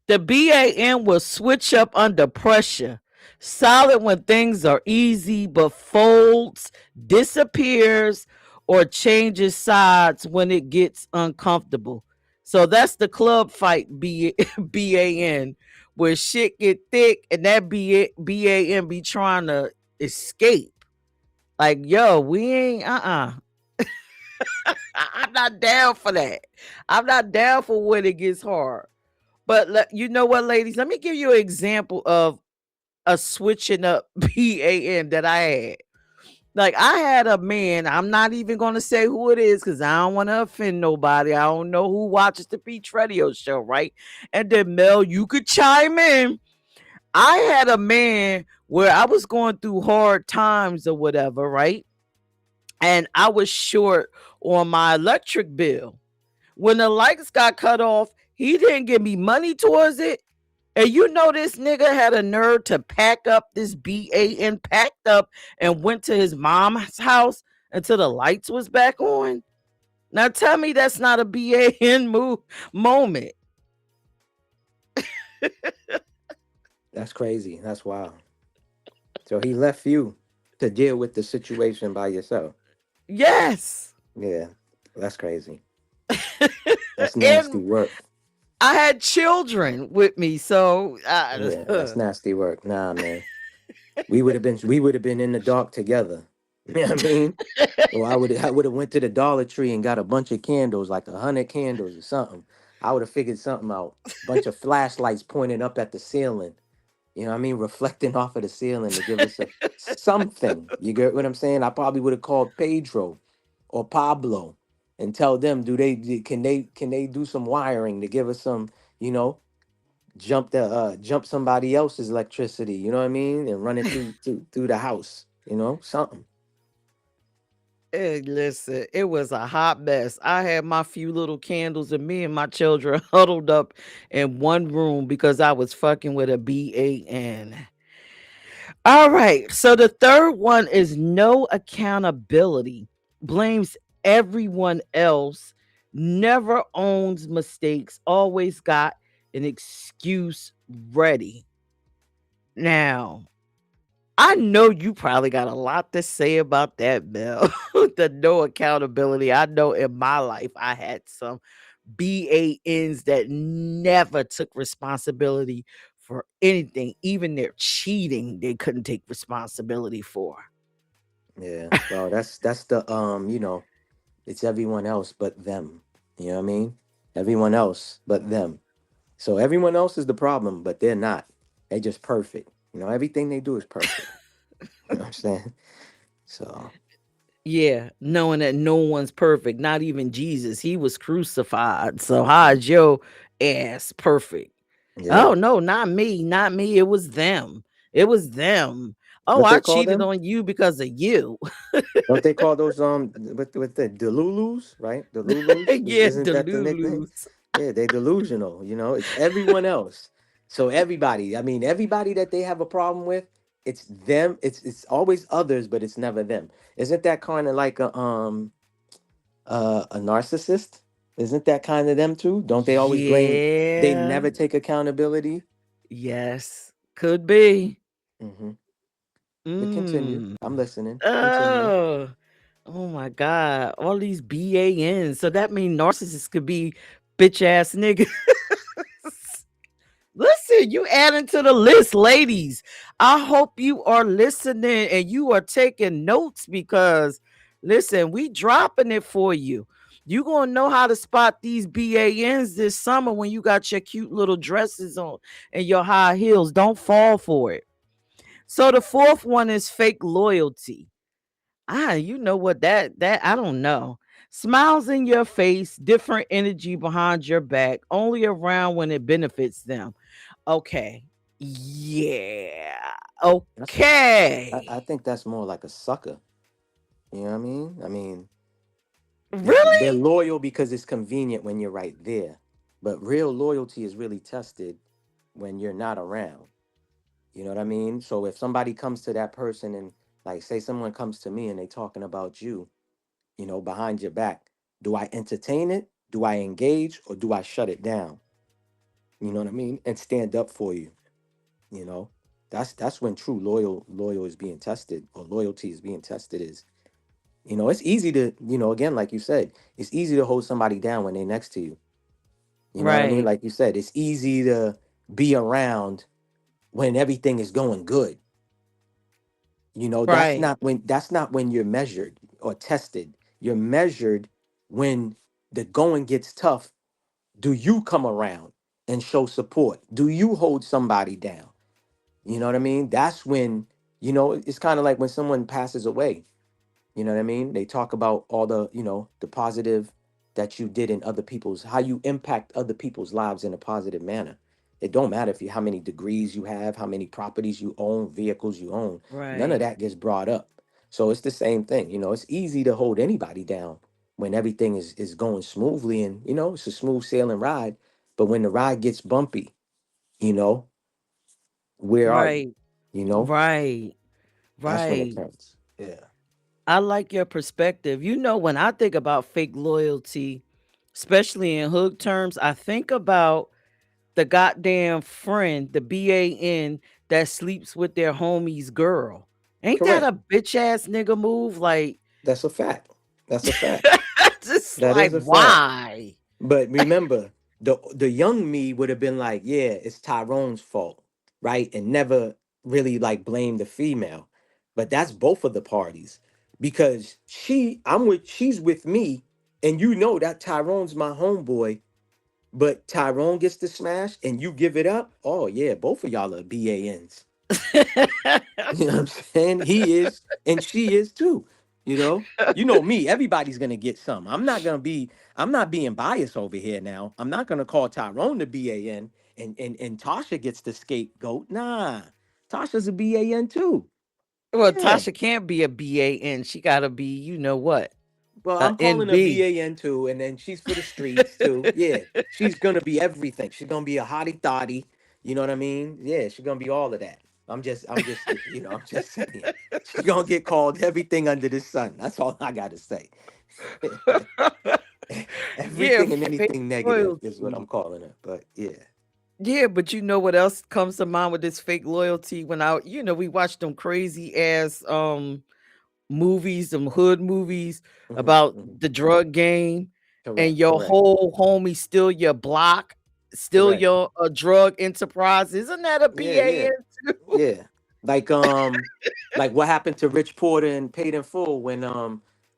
the BAN will switch up under pressure. Solid when things are easy, but folds, disappears, or changes sides when it gets uncomfortable. So that's the club fight BAN, where shit get thick and that BAN be trying to escape. Like, yo, we ain't, I'm not down for that. I'm not down for when it gets hard. But you know what, ladies? Let me give you an example of a switching up BAN that I had. Like, I had a man, I'm not even going to say who it is because I don't want to offend nobody. I don't know who watches the Peach Radio show, right? And then, Mel, you could chime in. I had a man where I was going through hard times or whatever, right? And I was short on my electric bill. When the lights got cut off, he didn't give me money towards it. And you know this nigga had a nerve to pack up this BAN, packed up and went to his mom's house until the lights was back on. Now tell me that's not a BAN moment. That's crazy. That's wild. So he left you to deal with the situation by yourself. Yes. Yeah, that's crazy. That's nasty And work. I had children with me, so Yeah, that's nasty work. Nah, man. We would have been in the dark together. You know what I mean? Or I would have went to the Dollar Tree and got a bunch of candles, like 100 candles or something. I would have figured something out. Bunch of flashlights pointing up at the ceiling. You know what I mean? Reflecting off of the ceiling to give us something. You get what I'm saying? I probably would have called Pedro or Pablo and tell them, can they do some wiring to give us some, you know, jump somebody else's electricity, you know what I mean? And run it through the house, something. Hey, listen, it was a hot mess. I had my few little candles, and me and my children huddled up in one room because I was fucking with a BAN. All right. So the third one is no accountability, blames everyone else, never owns mistakes, always got an excuse ready. Now, I know you probably got a lot to say about that, Mel. The no accountability. I know in my life I had some B.A.Ns that never took responsibility for anything. Even their cheating, they couldn't take responsibility for. Yeah. Well, that's the it's everyone else but them. You know what I mean? Everyone else but them. So everyone else is the problem, but they're not. They just perfect. Everything they do is perfect. You know what I'm saying? So Yeah, knowing that no one's perfect, not even Jesus. He was crucified. So how is your ass perfect? yeah. Oh no, not me, not me. It was them. It was them. Oh, What I they call cheated them? on you because of you. Don't they call those with the Delulus, right? Delulus Yeah, isn't that the nickname? Delulus. Yeah, they delusional. It's everyone else. So everybody, I mean, everybody that they have a problem with, it's them. It's always others, but it's never them. Isn't that kind of like a narcissist? Isn't that kind of them too? Don't they always blame? They Yeah. never take accountability. Yes. Could be. Hmm. But continue. Mm. I'm listening. Continue. Oh. Oh my God. All these B.A.N. So that means narcissists could be bitch ass niggas. Listen, you adding to the list, ladies. I hope you are listening and you are taking notes because listen, we dropping it for you. You gonna know how to spot these B.A.Ns this summer when you got your cute little dresses on and your high heels. Don't fall for it. So the fourth one is fake loyalty. You know what that I don't know. Smiles in your face, different energy behind your back, only around when it benefits them. Okay. Yeah. That's. I Okay. think that's more like a sucker. You know what I mean? I mean, they're Really? loyal because it's convenient when you're right there. But real loyalty is really tested when you're not around. You know what I mean? So if somebody comes to that person and like say someone comes to me and they talking about you, behind your back, do I entertain it? Do I engage or do I shut it down? You know what I mean? And stand up for you, you know? That's when true loyal is being tested or loyalty is being tested is it's easy to, again, like you said, it's easy to hold somebody down when they're next to you. You know what I mean? Right. Like you said, it's easy to be around when everything is going good. That's Right. not when you're measured or tested. You're measured when the going gets tough. Do you come around and show support? Do you hold somebody down? You know what I mean? That's when, it's kind of like when someone passes away. You know what I mean? They talk about all the positive that you did in other people's, how you impact other people's lives in a positive manner. It don't matter if you how many degrees you have, how many properties you own, vehicles you own. None of Right. that gets brought up. So it's the same thing. It's easy to hold anybody down when everything is going smoothly and it's a smooth sailing ride. But when the ride gets bumpy, you know, where are you? Right. You know, Right. that's when it Right. counts. Yeah. I like your perspective. When I think about fake loyalty, especially in hood terms, I think about the goddamn friend, the B.A.N. that sleeps with their homie's girl. Ain't that Correct. a bitch ass nigga move? Like, That's a fact. That's a fact. just That like, is a fact. why? But remember, the young me would have been like, yeah, it's Tyrone's fault, right? And never really like blame the female. But that's both of the parties. Because she's with me, and that Tyrone's my homeboy, but Tyrone gets the smash and you give it up. Oh yeah, both of y'all are BANs. You know what I'm saying? He is, and she is too. Me, everybody's gonna get some. I'm not being biased over here now. I'm not gonna call Tyrone the BAN and Tasha gets the scapegoat. Nah. Tasha's a BAN too. Well, Yeah. Tasha can't be a B.A.N. She gotta be, you know what? Well, A I'm calling her NB. BAN too, and then she's for the streets too. Yeah. She's gonna be everything. She's gonna be a hottie thottie. You know what I mean? Yeah, she's gonna be all of that. I'm just saying. She's gonna get called everything under the sun. That's all I gotta say. Yeah, Everything and fake anything negative is what I'm loyalty. calling her. But yeah. Yeah, but you know what else comes to mind with this fake loyalty when we watched them crazy ass movies, them hood movies about Hmm. the drug game, and Correct, your correct, whole homie still your block, still correct. your drug enterprise. Isn't that a Yeah, yeah, BAN too? yeah. Like like what happened to Rich Porter and Paid in Full when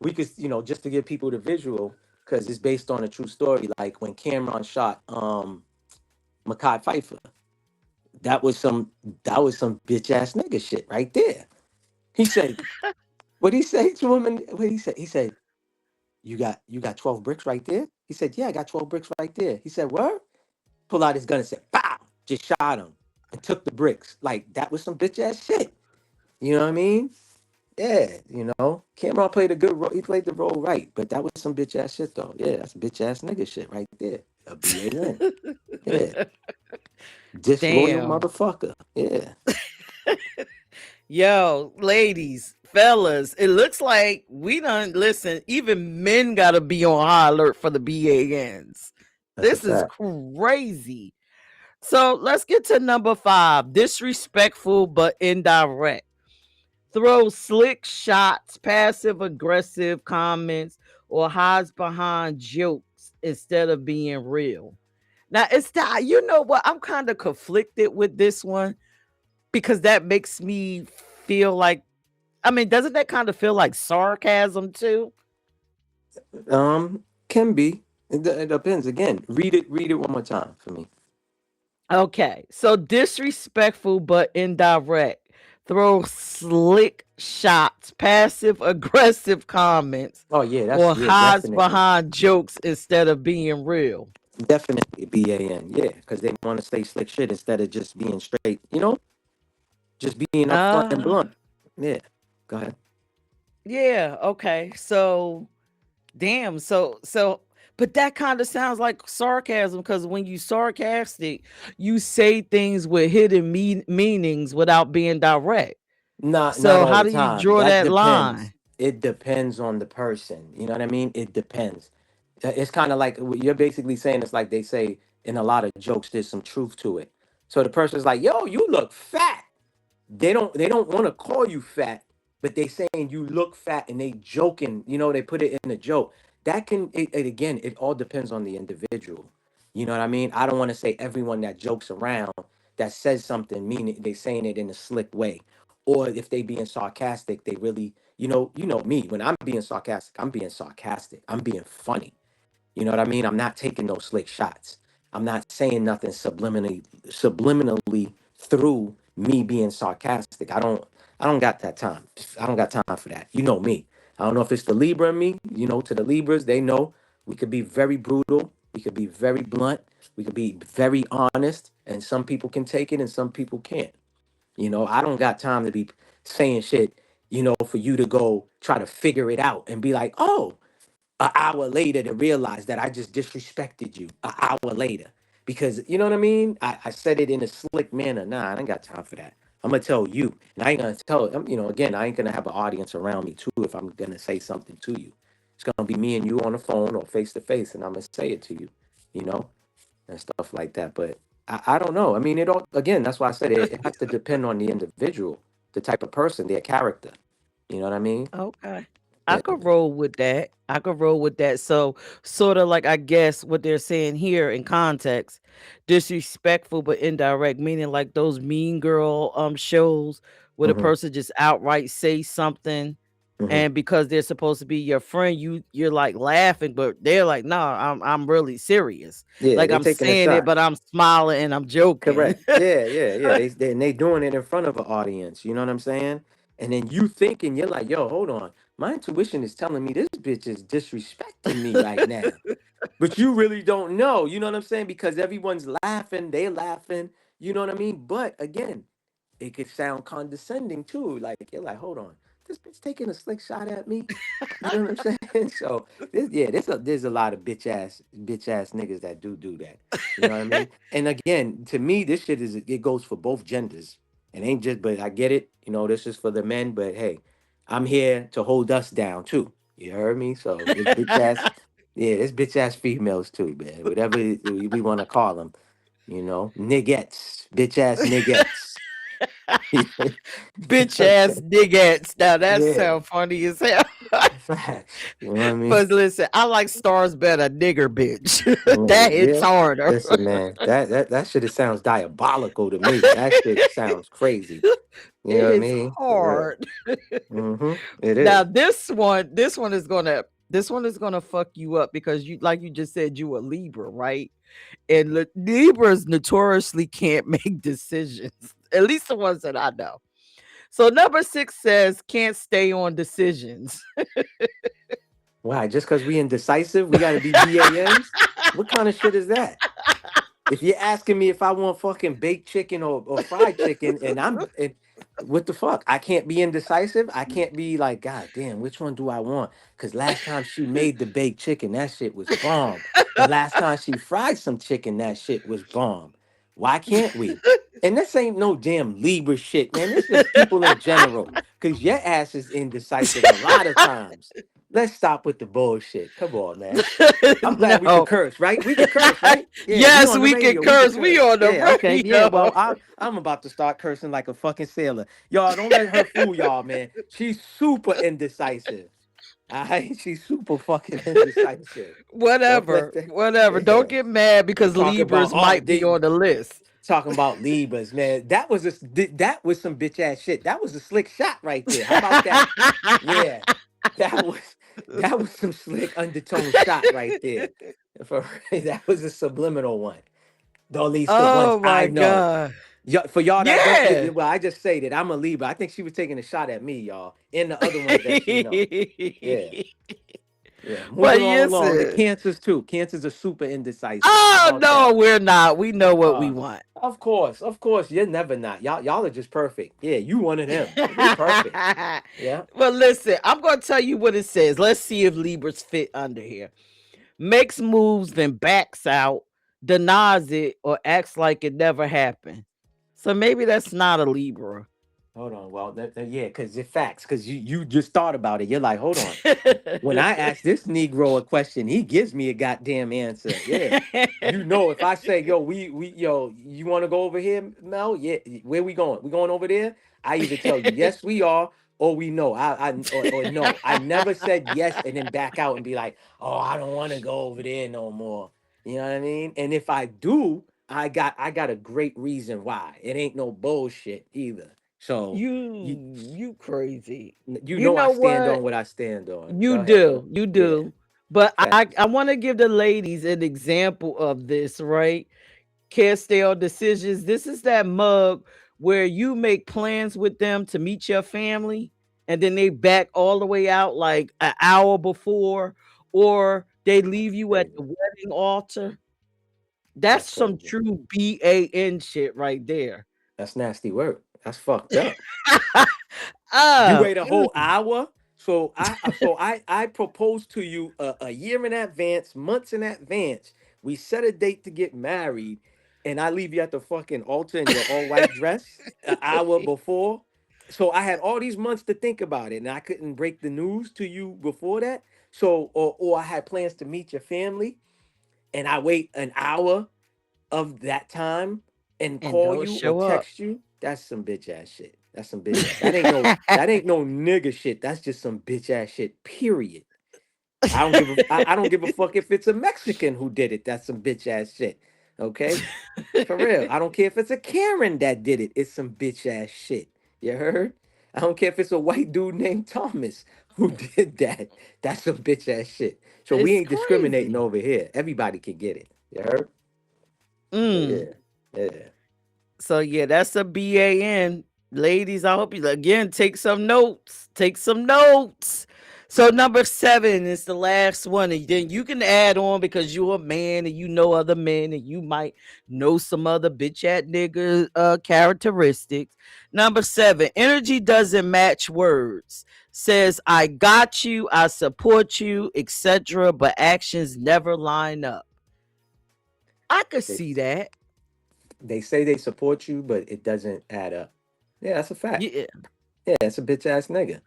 we could, just to give people the visual, because it's based on a true story. Like when Cameron shot Makai Pfeiffer, that was some that was some bitch ass nigga shit right there. He said, what he say to him, and what he said? He said, you got 12 bricks right there. He said, yeah, I got 12 bricks right there. He said, what? Pull out his gun and said, pow, just shot him and took the bricks. Like that was some bitch ass shit. You know what I mean? Yeah, Cameron played a good role. He played the role right, but that was some bitch ass shit though. Yeah, that's bitch ass nigga shit right there. A B.A.N. Yeah, disloyal Damn. motherfucker. Yeah, Yo, ladies, fellas, it looks like we done listen, even men gotta be on high alert for the BANs. that's a This is fact. crazy. So let's get to number 5. Disrespectful but indirect. Throw slick shots, passive aggressive comments, or hides behind jokes instead of being real. Now it's that you know what? I'm kind of conflicted with this one because that makes me feel like, I mean, doesn't that kind of feel like sarcasm too? Can be. It depends. Again, read it one more time for me. Okay, so disrespectful but indirect. Throw slick shots, passive aggressive comments, Oh yeah, that's or yeah, hides definitely, behind jokes instead of being real. definitely B.A.N. Yeah, because they want to say slick shit instead of just being straight. Just being upfront and Uh blunt. Yeah, go ahead. yeah, okay. So damn, so but that kind of sounds like sarcasm because when you sarcastic, you say things with hidden meanings without being direct. Not So all how the do you time. draw That that depends. line? It depends on the person. You know what I mean? It depends. It's kind of like what you're basically saying. It's like they say in a lot of jokes. There's some truth to it. So the person's like, "Yo, you look fat." They don't want to call you fat, but they saying you look fat, and they joking. They put it in a joke. That can again. It all depends on the individual. You know what I mean? I don't want to say everyone that jokes around that says something meaning they saying it in a slick way, or if they being sarcastic, they really me when I'm being sarcastic. I'm being sarcastic. I'm being funny. You know what I mean? I'm not taking those slick shots. I'm not saying nothing subliminally through me being sarcastic. I don't got that time. I don't got time for that. You know me. I don't know if it's the Libra in me, to the Libras, they know we could be very brutal, we could be very blunt, we could be very honest, and some people can take it and some people can't. I don't got time to be saying shit, for you to go try to figure it out and be like, oh, an hour later to realize that I just disrespected you an hour later. Because you know what I mean? I said it in a slick manner. Nah, I ain't got time for that. I'm gonna tell you. And I ain't gonna tell again, I ain't gonna have an audience around me too if I'm gonna say something to you. It's gonna be me and you on the phone or face to face, and I'm gonna say it to you, you know, and stuff like that. But I don't know. I mean, it all again, that's why I said it has to depend on the individual, the type of person, their character. You know what I mean? Okay. I Yeah. could roll with that. I could roll with that. So, sort of like, I guess what they're saying here in context, disrespectful but indirect, meaning like those mean girl shows where the Hmm. person just outright say something, Hmm. and because they're supposed to be your friend, you're like laughing, but they're like, "No, I'm really serious. Yeah, Like they I'm taking a saying it, shot. but I'm smiling and I'm joking." Correct. Yeah, yeah, yeah. And they doing it in front of an audience. You know what I'm saying? And then you thinking you're like, yo, hold on. My intuition is telling me this bitch is disrespecting me right now. But you really don't know. You know what I'm saying? Because everyone's laughing, they laughing. You know what I mean? But again, it could sound condescending too. Like you're like, hold on, this bitch taking a slick shot at me. You know what I'm saying? So there's a lot of bitch ass niggas that do that. You know what I mean? And again, to me, this shit it goes for both genders. It ain't just, but I get it. This is for the men, but hey, I'm here to hold us down too. You heard me? So this bitch ass, yeah, this bitch ass females too, man. Whatever we want to call them. You know, niggettes, bitch ass niggettes. Bitch ass niggas. Now that Yeah, sound funny as hell. facts. You know what I mean? But listen, I like stars better, nigger bitch. Mm, That hits yeah. harder. Listen, man, that shit sounds diabolical to me. That shit sounds crazy. You It know what I hits mean? For real. hard. It Now is. this one is gonna fuck you up because you, like you just said, you a Libra, right? And Libras notoriously can't make decisions. At least the ones that I know. So number 6 says can't stay on decisions. Why? Just because we indecisive, we got to be BANs? What kind of shit is that? If you're asking me if I want fucking baked chicken or fried chicken, what the fuck? I can't be indecisive. I can't be like, God damn, which one do I want? Because last time she made the baked chicken, that shit was bomb. And last time she fried some chicken, that shit was bomb. Why can't we? And this ain't no damn Libra shit, man. This is people in general. Because your ass is indecisive a lot of times. Let's stop with the bullshit. Come on, man. I'm glad we could No. curse, right? We could curse, right? Yeah, we Yes, on the we can radio. We could curse. We curse. on the Yeah, okay. Yeah, well, radio. I'm about to start cursing like a fucking sailor. Y'all, don't let her fool y'all, man. She's super indecisive. All right? She's super fucking indecisive. Don't let Whatever. that. Whatever. Don't Yeah. get mad because Talking about, Libras might be on the list. talking about Libras, man. That was some bitch ass shit. That was a slick shot right there. How about that? Yeah. That was that was some slick undertone shot right there. For that was a subliminal one. Though at least the ones Oh I my know. God. For y'all that don't, Yeah. well, I just say that I'm a Libra. I think she was taking a shot at me, y'all, and the other ones that she know. Yeah, yeah. But Moving on along. The listen. cancers too. Cancers are super indecisive. How Oh about no, that? we're not. We know what we Uh, want. of course, you're never not. Y'all are just perfect. Yeah, you one of them. We perfect. Yeah. Well, listen, I'm going to tell you what it says. Let's see if Libras fit under here. Makes moves, then backs out, denies it, or acts like it never happened. So maybe that's not a Libra. Hold on. Well, yeah, because it's facts. Because you just thought about it. You're like, hold on. When I ask this Negro a question, he gives me a goddamn answer. Yeah. You know, if I say, yo, you want to go over here, Mel? Yeah. Where we going? We going over there? I either tell you, yes, we are, or we know. Or no. I never said yes and then back out and be like, oh, I don't want to go over there no more. You know what I mean? And if I do, I got a great reason why. It ain't no bullshit either. So you You crazy. you You know I know stand what? on what I stand on. You Go ahead, man. do. You Yeah, do. But I, facts. I want to give the ladies an example of this, right? Can't stay on decisions. This is that mug where you make plans with them to meet your family and then they back all the way out like an hour before, or they leave That's you at the crazy. wedding altar. That's That's some crazy. true BAN shit right there. That's nasty work. That's fucked up. You Oh, wait a whole hour. So I proposed to you a year in advance, months in advance. We set a date to get married, and I leave you at the fucking altar in your all white dress an hour before. So I had all these months to think about it, and I couldn't break the news to you before that. So or I had plans to meet your family, and I wait an hour of that time and and call don't you or show up. text you, that's some bitch ass shit. That's some bitch ass. That ain't no nigga shit. That's just some bitch ass shit. Period. I don't give a fuck if it's a Mexican who did it. That's some bitch ass shit. Okay? For real. I don't care if it's a Karen that did it. It's some bitch ass shit. You heard? I don't care if it's a white dude named Thomas who did that. That's some bitch ass shit. So we It's ain't discriminating crazy. over here. Everybody can get it. You heard? So Mm. yeah. Yeah. So yeah, that's a BAN. Ladies, I hope you again take some notes. Take some notes. So number 7 is the last one. And then you can add on because you're a man and you know other men and you might know some other bitch at nigga characteristics. Number 7, energy doesn't match words. Says I got you, I support you, etc. But actions never line up. I could They, see that. they say they support you, but it doesn't add up. Yeah, that's a fact. Yeah. Yeah, that's a bitch ass nigga.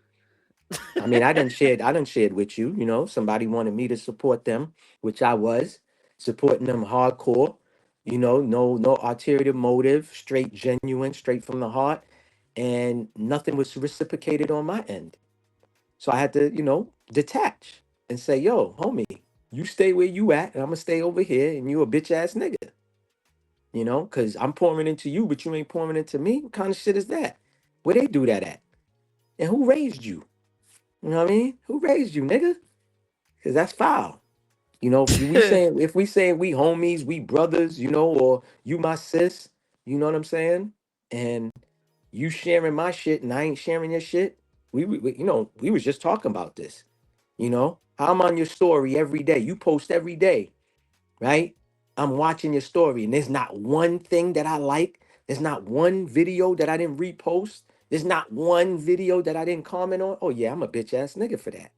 I mean, I done shared with you, somebody wanted me to support them, which I was supporting them hardcore, No ulterior motive, straight genuine, straight from the heart, and nothing was reciprocated on my end. So I had to, detach and say, yo, homie, you stay where you at, and I'm gonna stay over here, and you a bitch ass nigga. Because I'm pouring into you, but you ain't pouring into me. What kind of shit is that? Where they do that at? And who raised you? You know what I mean? Who raised you, nigga? Because that's foul. If we saying we homies, we brothers, or you my sis, you know what I'm saying? And you sharing my shit and I ain't sharing your shit. We was just talking about this. How I'm on your story every day. You post every day, right? I'm watching your story and there's not one thing that I like. There's not one video that I didn't repost. There's not one video that I didn't comment on. Oh yeah, I'm a bitch ass nigga for that.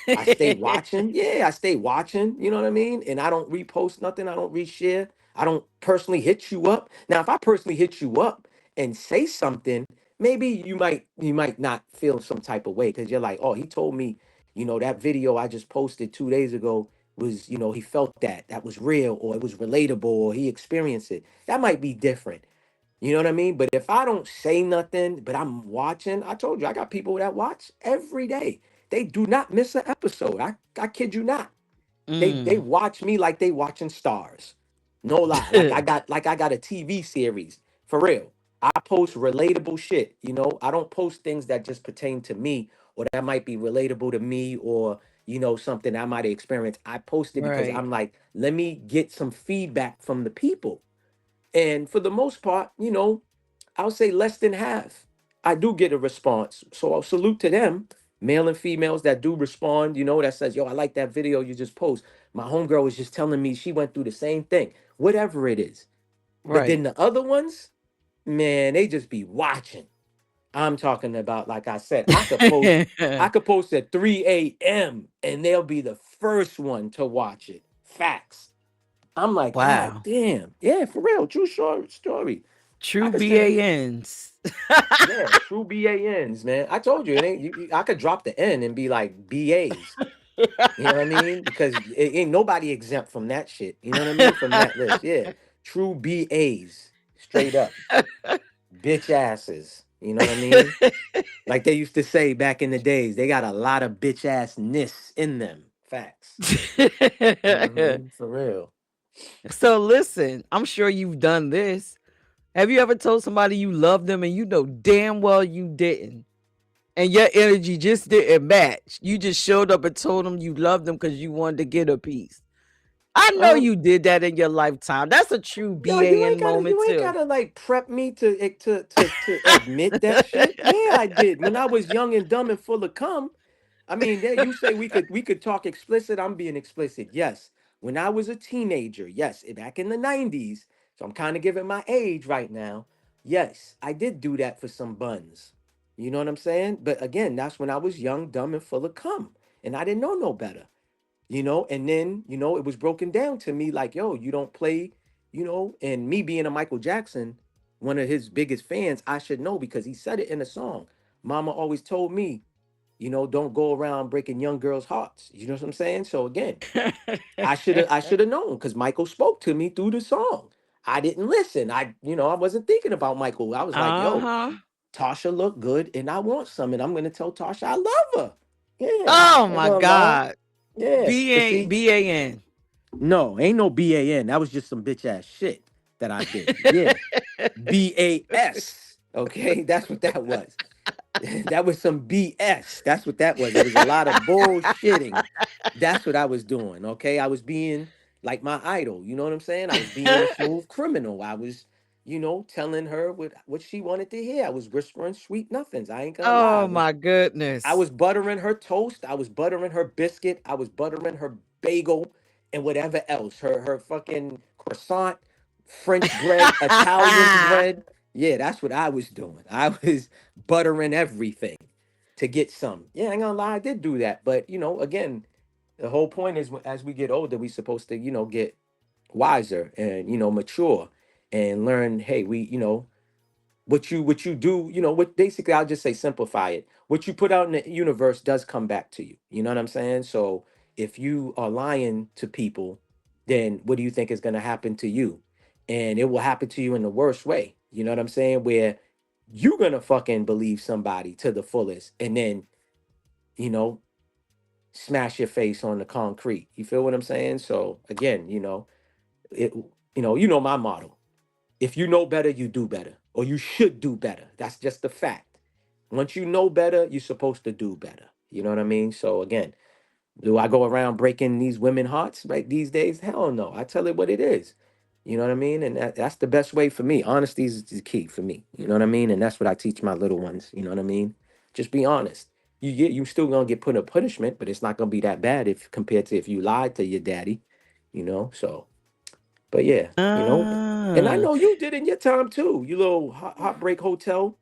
I stay watching. Yeah, I stay watching. You know what I mean? And I don't repost nothing. I don't reshare. I don't personally hit you up. Now, if I personally hit you up and say something, maybe you might not feel some type of way because you're like, oh, he told me, that video I just posted 2 days ago was, he felt that was real or it was relatable or he experienced it. That might be different. You know what I mean? But if I don't say nothing, but I'm watching, I told you I got people that watch every day. They do not miss an episode. I kid you not. They watch me like they watching stars. No lie. Like I got a TV series. For real. I post relatable shit. I don't post things that just pertain to me or that might be relatable to me or something I might experience. I post it because Right. I'm like, let me get some feedback from the people. And for the most part, I'll say less than half. I do get a response. So I'll salute to them, male and females that do respond, that says, yo, I like that video you just post. My homegirl was just telling me she went through the same thing, whatever it is. But then Right. the other ones, man, they just be watching. I'm talking about, like I said, I could post at 3 a.m. and they'll be the first one to watch it. Facts. I'm like, God Wow. damn. Yeah, for real. True short story. I True could sit. B.A.Ns. Yeah, true B.A.Ns, man. I told you, it ain't. I could drop the N and be like B.A.s. You know what I mean? Because it ain't nobody exempt from that shit. You know what I mean? From that list. Yeah, true B.A.s, straight up, bitch asses. You know what I mean? Like they used to say back in the days, they got a lot of bitch assness in them. Facts. For real. So listen, I'm sure you've done this. Have you ever told somebody you love them and you know damn well you didn't? And your energy just didn't match. You just showed up and told them you loved them because you wanted to get a piece. I know Um, you did that in your lifetime. That's a true Yo, you BAN ain't gotta, moment you ain't too. gotta like prep me to admit that shit. Yeah, I did. When I was young and dumb and full of cum. I mean, there you say we could talk explicit. I'm being explicit. Yes. When I was a teenager, yes, back in the 90s. So I'm kind of giving my age right now. Yes, I did do that for some buns. You know what I'm saying? But again, that's when I was young, dumb, and full of cum. And I didn't know no better. And then it was broken down to me like, yo, you don't play, and me being a Michael Jackson, one of his biggest fans, I should know because he said it in a song. Mama always told me, don't go around breaking young girls' hearts. You know what I'm saying? So again, I should have known because Michael spoke to me through the song. I didn't listen. I wasn't thinking about Michael. I was like, yo, Uh-huh. Tasha look good and I want some, and I'm gonna tell Tasha I love her. Yeah, Oh I ain't my gonna lie. God. Yeah, but see, BAN. no, ain't no B.A.N. That was just some bitch ass shit that I did. Yeah, B.A.S. Okay, that's what that was. That was some BS. That's what that was. It was a lot of bullshitting. That's what I was doing. Okay, I was being like my idol. You know what I'm saying? I was being a smooth criminal. I was, telling her what she wanted to hear. I was whispering sweet nothings. I ain't gonna lie. Oh my I goodness. was buttering her toast. I was buttering her biscuit. I was buttering her bagel and whatever else. Her fucking croissant, French bread, Italian bread. Yeah, that's what I was doing. I was buttering everything to get some. Yeah, I ain't gonna lie, I did do that. But again, the whole point is as we get older, we supposed to, get wiser and mature and learn, hey, what you do, what basically I'll just say simplify it. What you put out in the universe does come back to you. You know what I'm saying? So if you are lying to people, then what do you think is going to happen to you? and it will happen to you in the worst way. You know what I'm saying? Where you're gonna fucking believe somebody to the fullest, and then you know smash your face on the concrete. You feel what I'm saying? So again, it. You know my motto. If you know better, you do better, or you should do better. That's just the fact. Once you know better, you're supposed to do better. You know what I mean? So again, do I go around breaking these women hearts right these days? Hell no. I tell it what it is. You know what I mean? And that's the best way for me. Honesty is the key for me. You know what I mean? And that's what I teach my little ones. You know what I mean? Just be honest. You still gonna get put in punishment, but it's not gonna be that bad if compared to if you lied to your daddy. So but yeah, and I Ah. know you did in your time too. You little heartbreak hotel.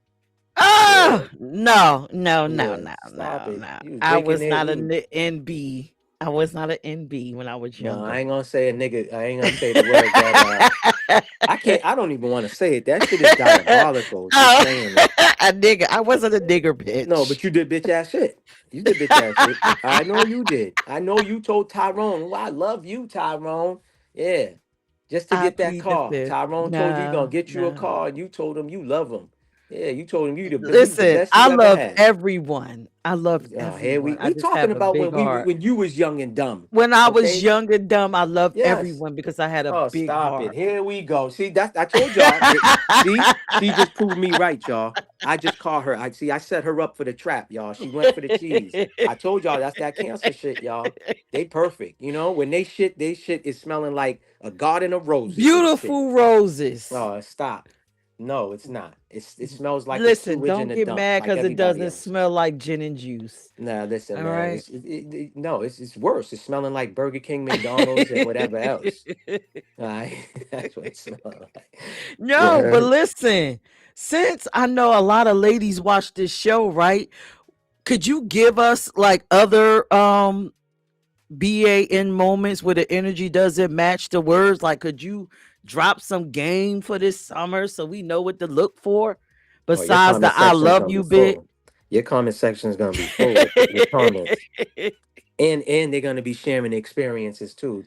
Yeah, Oh no, no, no, yeah. no, Stop no, it. no. You was I breaking was it. not You an NB. I was not an NB when I was No, I younger. ain't gonna say a nigga. I ain't gonna say the word that I can't. I don't even want to say it. That shit is diabolical. Just Oh, saying it. a nigga. I wasn't a nigger No, bitch. but you did bitch ass shit. You did bitch ass shit. I know you did. I know you told Tyrone, "Well, I love you, Tyrone." Yeah, just to I get that plead the car. fifth. Tyrone told you he gonna No, get you a no. car, and you told him you love him. Yeah, you told him he was the Listen, best I you ever love had. everyone. I love Here everyone. I we just talking have a about big heart. when you was young and dumb. When I was Okay. young and dumb, I loved Yes. everyone because I had a Oh, big stop it. heart. Here we go. See, I told y'all. See, she just proved me right, y'all. I just caught her. I set her up for the trap, y'all. She went for the cheese. I told y'all that's that cancer shit, y'all. They perfect. When they shit is smelling like a garden of roses and shit. Beautiful roses. Oh, stop. No, it's not. It smells like a Listen, sewage in don't a get dump, mad like because it everybody doesn't else. smell like gin and juice. Nah, listen, All man. right. No, it's worse. It's smelling like Burger King, McDonald's, and whatever else. All right, that's what it smells like. You No, but heard? listen, since I know a lot of ladies watch this show, right? Could you give us like other B.A.N moments where the energy doesn't match the words? Like, could you drop some game for this summer so we know what to look for Oh, your besides the comment I section is love gonna be you bit? full. Your comment section is gonna be full with comments, and they're gonna be sharing experiences too.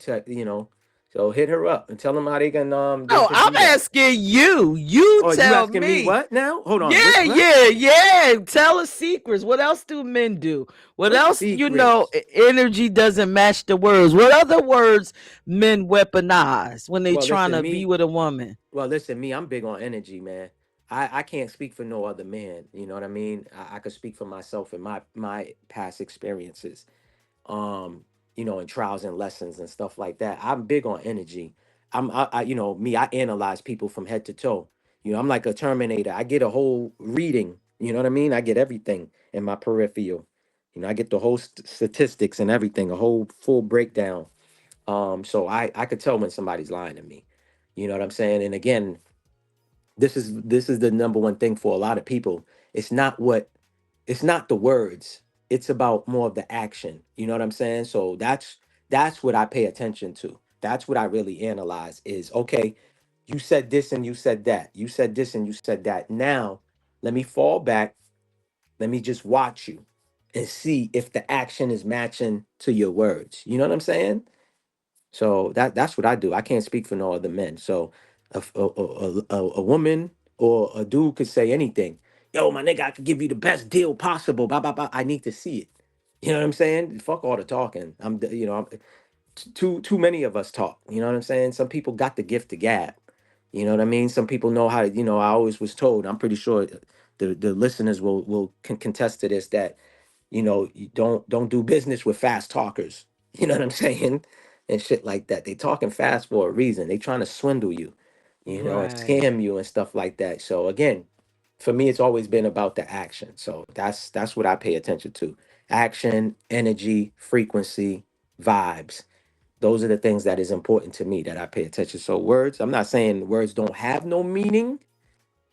So hit her up and tell them how they No, could I'm do that. asking you. You Oh, you tell asking me me. what now? Hold on. Yeah, What? yeah, yeah. Tell us secrets. What else do men do? What What else, secrets? energy doesn't match the words. What other words men weaponize when they Well, trying listen, to be me. with a woman? Me. I'm big on energy, man. I can't speak for no other man. You know what I mean? I could speak for myself and my past experiences. In trials and lessons and stuff like that. I'm big on energy. I analyze people from head to toe. I'm like a Terminator. I get a whole reading. You know what I mean? I get everything in my peripheral. I get the whole statistics and everything, a whole full breakdown. So I could tell when somebody's lying to me. You know what I'm saying? And again, this is the number one thing for a lot of people. It's not the words. It's about more of the action. You know what I'm saying? So that's what I pay attention to. That's what I really analyze is okay, you said this and you said that. You said this and you said that. Now, let me fall back. Let me just watch you and see if the action is matching to your words. You know what I'm saying? So that's what I do. I can't speak for no other men. So a woman or a dude could say anything. Yo, my nigga, I could give you the best deal possible. Blah, blah, blah. I need to see it. You know what I'm saying? Fuck all the talking. Too many of us talk. You know what I'm saying? Some people got the gift to gab. You know what I mean? Some people know how to. I always was told. I'm pretty sure the listeners will can contest to this that you don't do business with fast talkers. You know what I'm saying? And shit like that. They talking fast for a reason. They trying to swindle you, and Right. scam you and stuff like that. So again, for me, it's always been about the action. So that's what I pay attention to. Action, energy, frequency, vibes. Those are the things that is important to me that I pay attention. So words, I'm not saying words don't have no meaning,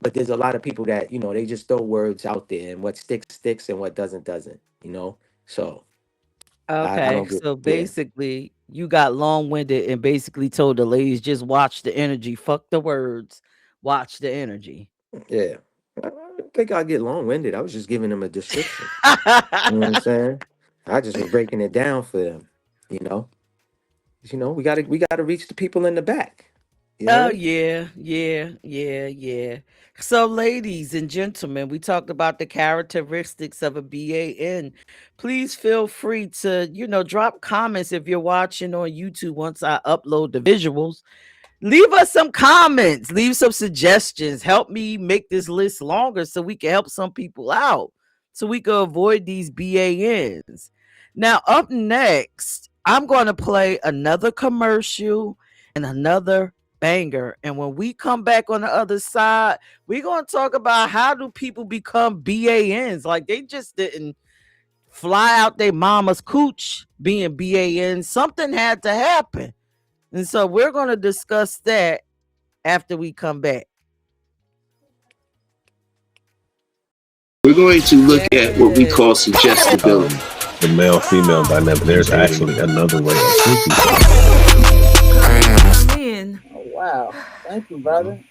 but there's a lot of people that they just throw words out there, and what sticks sticks and what doesn't. So I Okay, don't get. so Yeah, basically, you got long-winded and basically told the ladies just watch the energy, fuck the words, watch the energy. yeah. I don't think I get long-winded. I was just giving them a description. You know what I'm saying? I just was breaking it down for them. you know we gotta reach the people in the back. You Oh heard? yeah. So, ladies and gentlemen, we talked about the characteristics of a B.A.N. Please feel free to, drop comments if you're watching on YouTube once I upload the visuals. Leave us some comments, leave some suggestions. Help me make this list longer so we can help some people out, so we can avoid these B.A.Ns. Now, up next, I'm going to play another commercial and another banger. And when we come back on the other side, we're going to talk about how do people become B.A.Ns. Like, they just didn't fly out their mama's cooch being B.A.Ns. Something had to happen. And so we're going to discuss that after we come back. We're going to look at what we call suggestibility. The male-female dynamic. There's actually another way of thinking. Oh, wow. Thank you, brother.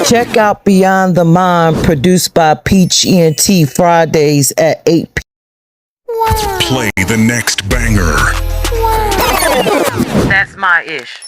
Check out Beyond the Mind, produced by PeachEnt, Fridays at 8 p.m. Play the next banger. That's my ish.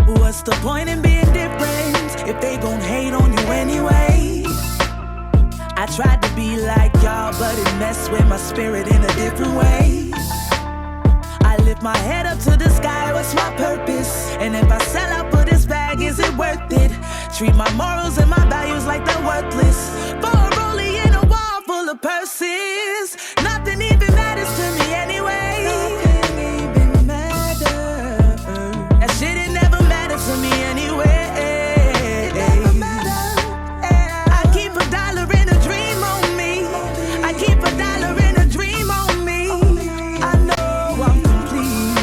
What's the point in being different if they gon' hate on you anyway? I tried to be like y'all, but it messed with my spirit in a different way. I lift my head up to the sky, what's my purpose? And if I sell out for this bag, is it worth it? Treat my morals and my values like they're worthless. For a rollie in a wall full of purses, nothing even matters to me anyway. Nothing even matters. That shit, it never mattered to me anyway. It never mattered. I keep a dollar in a dream on me. I keep a dollar in a dream on me. I know I'm complete.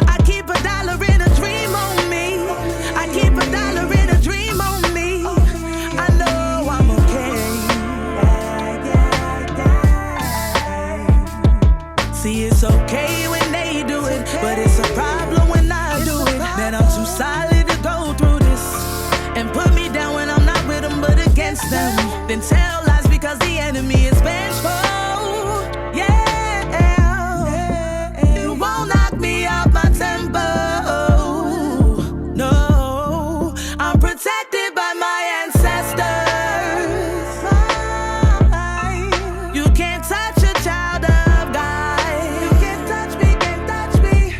I keep a dollar in a dream on me. I keep a dollar in a dream on me. I know I'm okay. See, it's okay when they do it, but it's a problem when I do it. Man, I'm too solid to go through this and put me down when I'm not with them but against them. Then tell lies because the enemy is vengeful. Yeah, you won't knock me off my tempo. No, I'm protected by my ancestors. You can't touch a child of God. You can't touch me, can't touch me.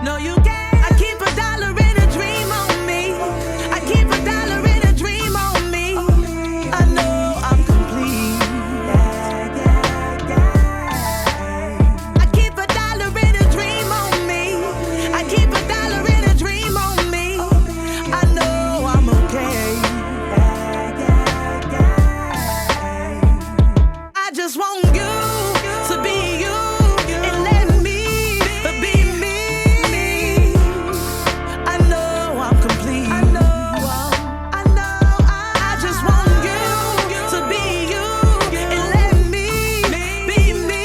No, you can't. I keep a dollar in a dream on me. I keep a dollar in a dream on me. I know I'm complete. I keep a dollar in a dream on me. I keep a dollar in a dream on me. I know I'm okay. I just want you to be you and let me be me. I know I'm complete. I just want you to be you and let me be me.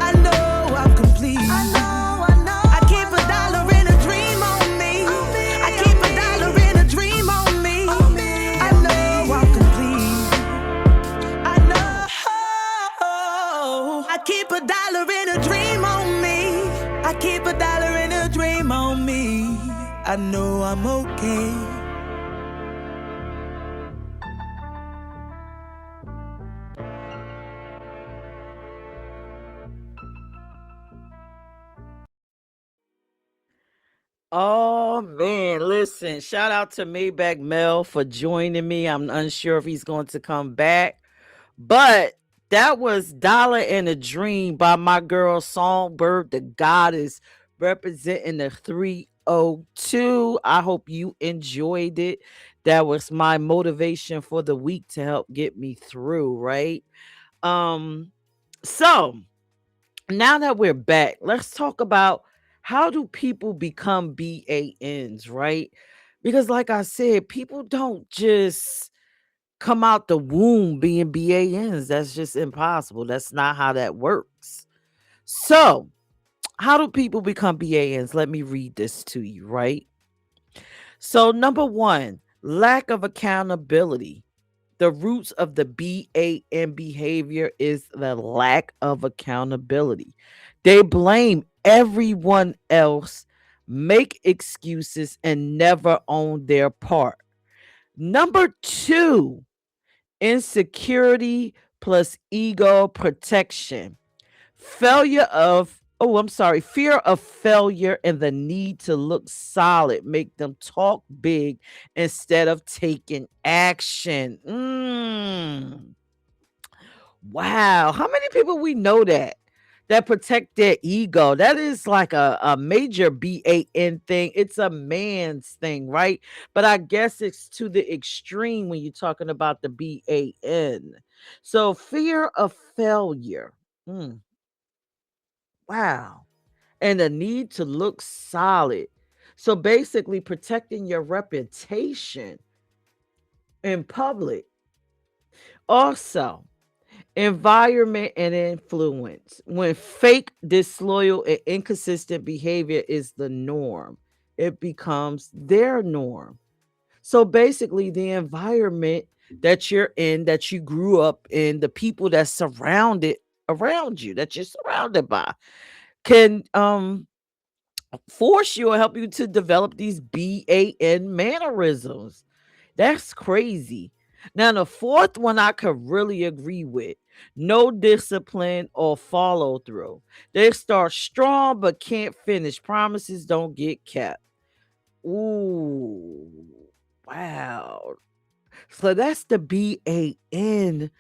I know I'm complete. I keep a dollar in a dream on me. I keep a dollar in a dream on me. I know I'm complete. I know. I keep a dollar in a dream on me. I keep a dollar in a dream on me. I know I'm okay. Oh man, listen, shout out to Maybach Mel for joining me. I'm unsure if he's going to come back, but that was Dollar in a Dream by my girl Songbird, the goddess, representing the 302. I hope you enjoyed it. That was my motivation for the week to help get me through, right? So now that we're back, let's talk about how do people become B.A.Ns, right? Because like I said, people don't just come out the womb being BANs. That's just impossible. That's not how that works. So, how do people become BANs? Let me read this to you, right? So, number one, lack of accountability. The roots of the B.A.N behavior is the lack of accountability. They blame everyone else, make excuses, and never own their part. Number two, insecurity plus ego protection. Fear of failure and the need to look solid make them talk big instead of taking action. Wow. How many people we know that protect their ego? That is like a major BAN thing. It's a man's thing, right? But I guess it's to the extreme when you're talking about the BAN. So fear of failure. Mm, wow. And the need to look solid. So basically protecting your reputation in public. Also, environment and influence. When fake, disloyal, and inconsistent behavior is the norm, it becomes their norm. So basically, the environment that you're in, that you grew up in, the people that surrounded around you, that you're surrounded by, can force you or help you to develop these BAN mannerisms. That's crazy. Now, the fourth one I could really agree with: no discipline or follow through. They start strong but can't finish. Promises don't get kept. Ooh, wow. So that's the BAN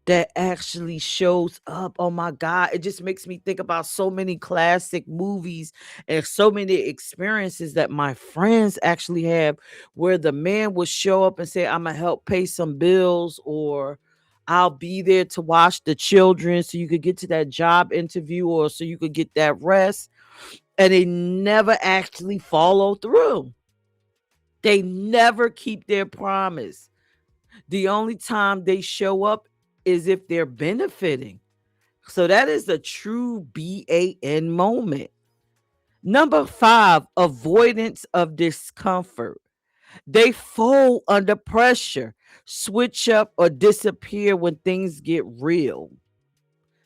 that actually shows up. Oh my God. It just makes me think about so many classic movies and so many experiences that my friends actually have, where the man would show up and say, I'm going to help pay some bills, or I'll be there to watch the children so you could get to that job interview, or so you could get that rest. And they never actually follow through. They never keep their promise. The only time they show up is if they're benefiting. So that is a true BAN moment. Number five, avoidance of discomfort. They fold under pressure, switch up, or disappear when things get real.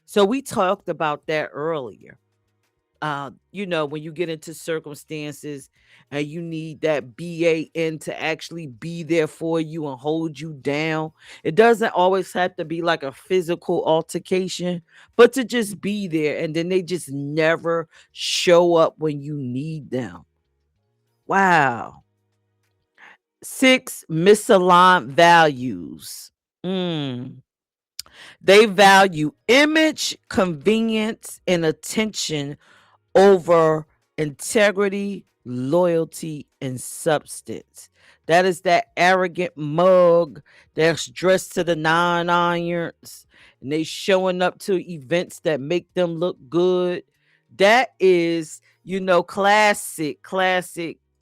So we talked about that earlier. When you get into circumstances and you need that BAN to actually be there for you and hold you down. It doesn't always have to be like a physical altercation, but to just be there, and then they just never show up when you need them. Wow. Six, misaligned values. Mm. They value image, convenience, and attention over integrity, loyalty, and substance. That is that arrogant mug that's dressed to the nine irons and they showing up to events that make them look good. That is, classic,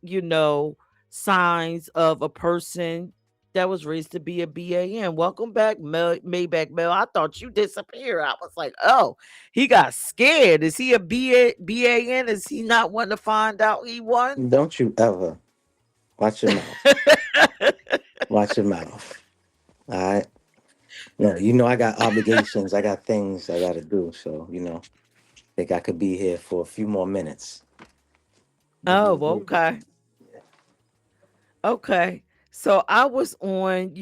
you know, signs of a person that was raised to be a BAN. Welcome back, Maybach Mel. I thought you disappeared. I was like, oh, he got scared. Is he a BAN? Is he not wanting to find out he won? Don't you ever watch your mouth. Watch your mouth. All right. No, I got obligations. I got things I got to do. So, think I could be here for a few more minutes. Oh, okay. Okay. So I was on,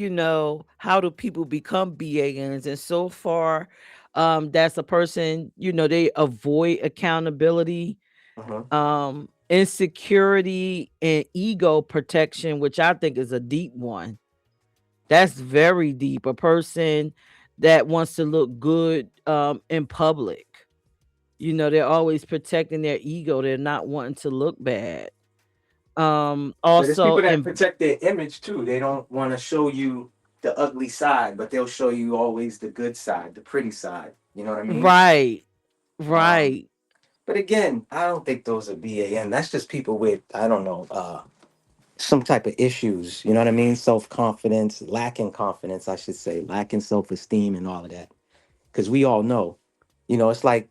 how do people become BANs? And so far, that's a person, they avoid accountability, Uh-huh. insecurity, and ego protection, which I think is a deep one. That's very deep. A person that wants to look good in public. They're always protecting their ego. They're not wanting to look bad. But there's Also, people that protect their image too. They don't want to show you the ugly side, but they'll show you always the good side, the pretty side. You know what I mean? right, Um, right. but again, I don't think those are BAN. That's just people with, I don't know, some type of issues, you know what I mean? Self-confidence, lacking confidence, I should say, lacking self-esteem and all of that. Because we all know, it's like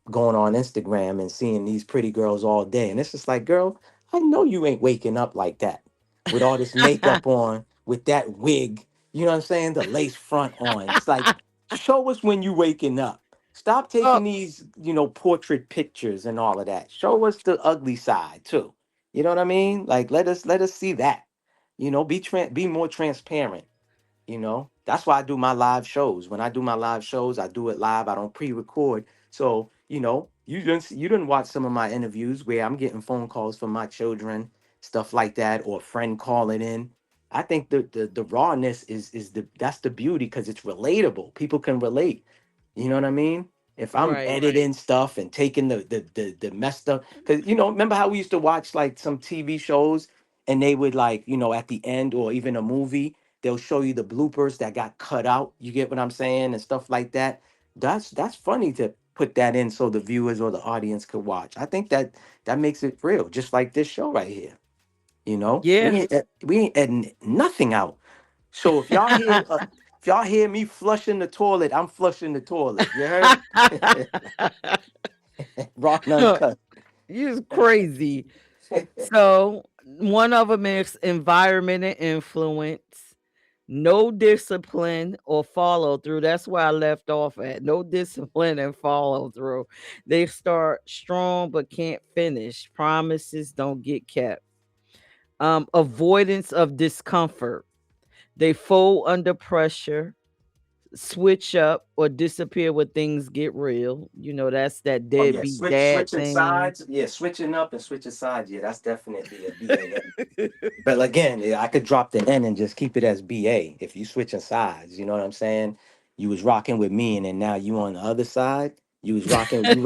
going on Instagram and seeing these pretty girls all day. And it's just like, girl, I know you ain't waking up like that with all this makeup on, with that wig, you know what I'm saying? The lace front on. It's like, show us when you waking up. Stop Oh, taking these, portrait pictures and all of that. Show us the ugly side too. You know what I mean? Like let us see that. Be more transparent. That's why I do my live shows. When I do my live shows, I do it live. I don't pre-record. So, you didn't watch some of my interviews where I'm getting phone calls from my children, stuff like that, or a friend calling in. I think the rawness is that's the beauty because it's relatable. People can relate. You know what I mean? If I'm right. editing stuff and taking the messed up, because remember how we used to watch like some TV shows and they would like, at the end or even a movie, they'll show you the bloopers that got cut out. You get what I'm saying and stuff like that. That's funny to put that in so the viewers or the audience could watch. I think that makes it real, just like this show right here. We Yeah. ain't editing nothing out. So if y'all hear me flushing the toilet, I'm flushing the toilet. You heard? Raw and uncut. You're crazy. So one of them is environment and influence. No discipline or follow through. That's where I left off at. No discipline and follow through. They start strong but can't finish. Promises don't get kept. Avoidance of discomfort. They fold under pressure, switch up, or disappear when things get real. That's that Oh yeah, deadbeat dad switching thing. sides. Yeah, switching up and switching sides. Yeah, that's definitely a BAN. But again, yeah, I could drop the N and just keep it as BA. If you switching sides, you know what I'm saying? You was rocking with me, and then now you on the other side. You rocking with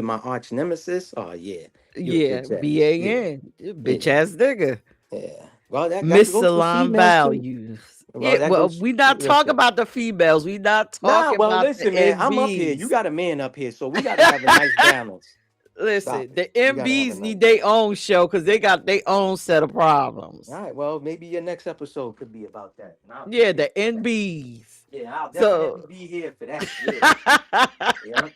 my arch nemesis. Oh yeah, you a Yeah, bitch ass. Yeah, B.A.N. Bitch yeah, ass nigga. yeah. Well, that goes for Misaligned females too. values. Well, Yeah, that well, goes. we not talking Listen, about the females. We not nah. talking Well, about the listen, man. I'm up here. You MBs. got a man up here, so we got to have a nice balance. Stop Listen, it. the We got to have a MBs nice need their balance. own show because they got their own set of All problems. right. Well, maybe your next episode could be about that. And I Yeah, appreciate the that. NBs. Yeah, I'll So definitely be here for that. Yeah. Yeah.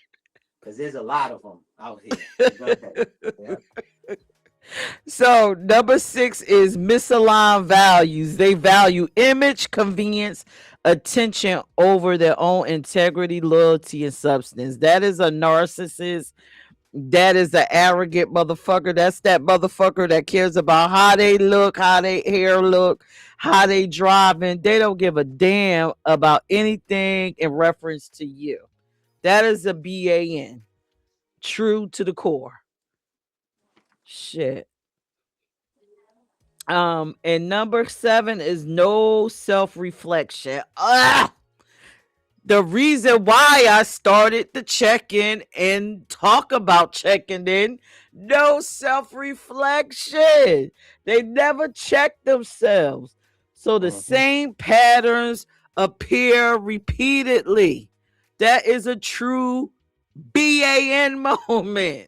Because there's a lot of them out here. But go ahead. Yeah. So number 6 is misaligned values. They value image, convenience, attention over their own integrity, loyalty, and substance. That is a narcissist. That is an arrogant motherfucker. That's that motherfucker that cares about how they look, how they hair look, how they driving. They don't give a damn about anything in reference to you. That is a BAN. True to the core. Shit. And number 7 is no self-reflection. The reason why I started to check in and talk about checking in, no self-reflection. They never check themselves. So the Mm-hmm. same patterns appear repeatedly. That is a true BAN moment.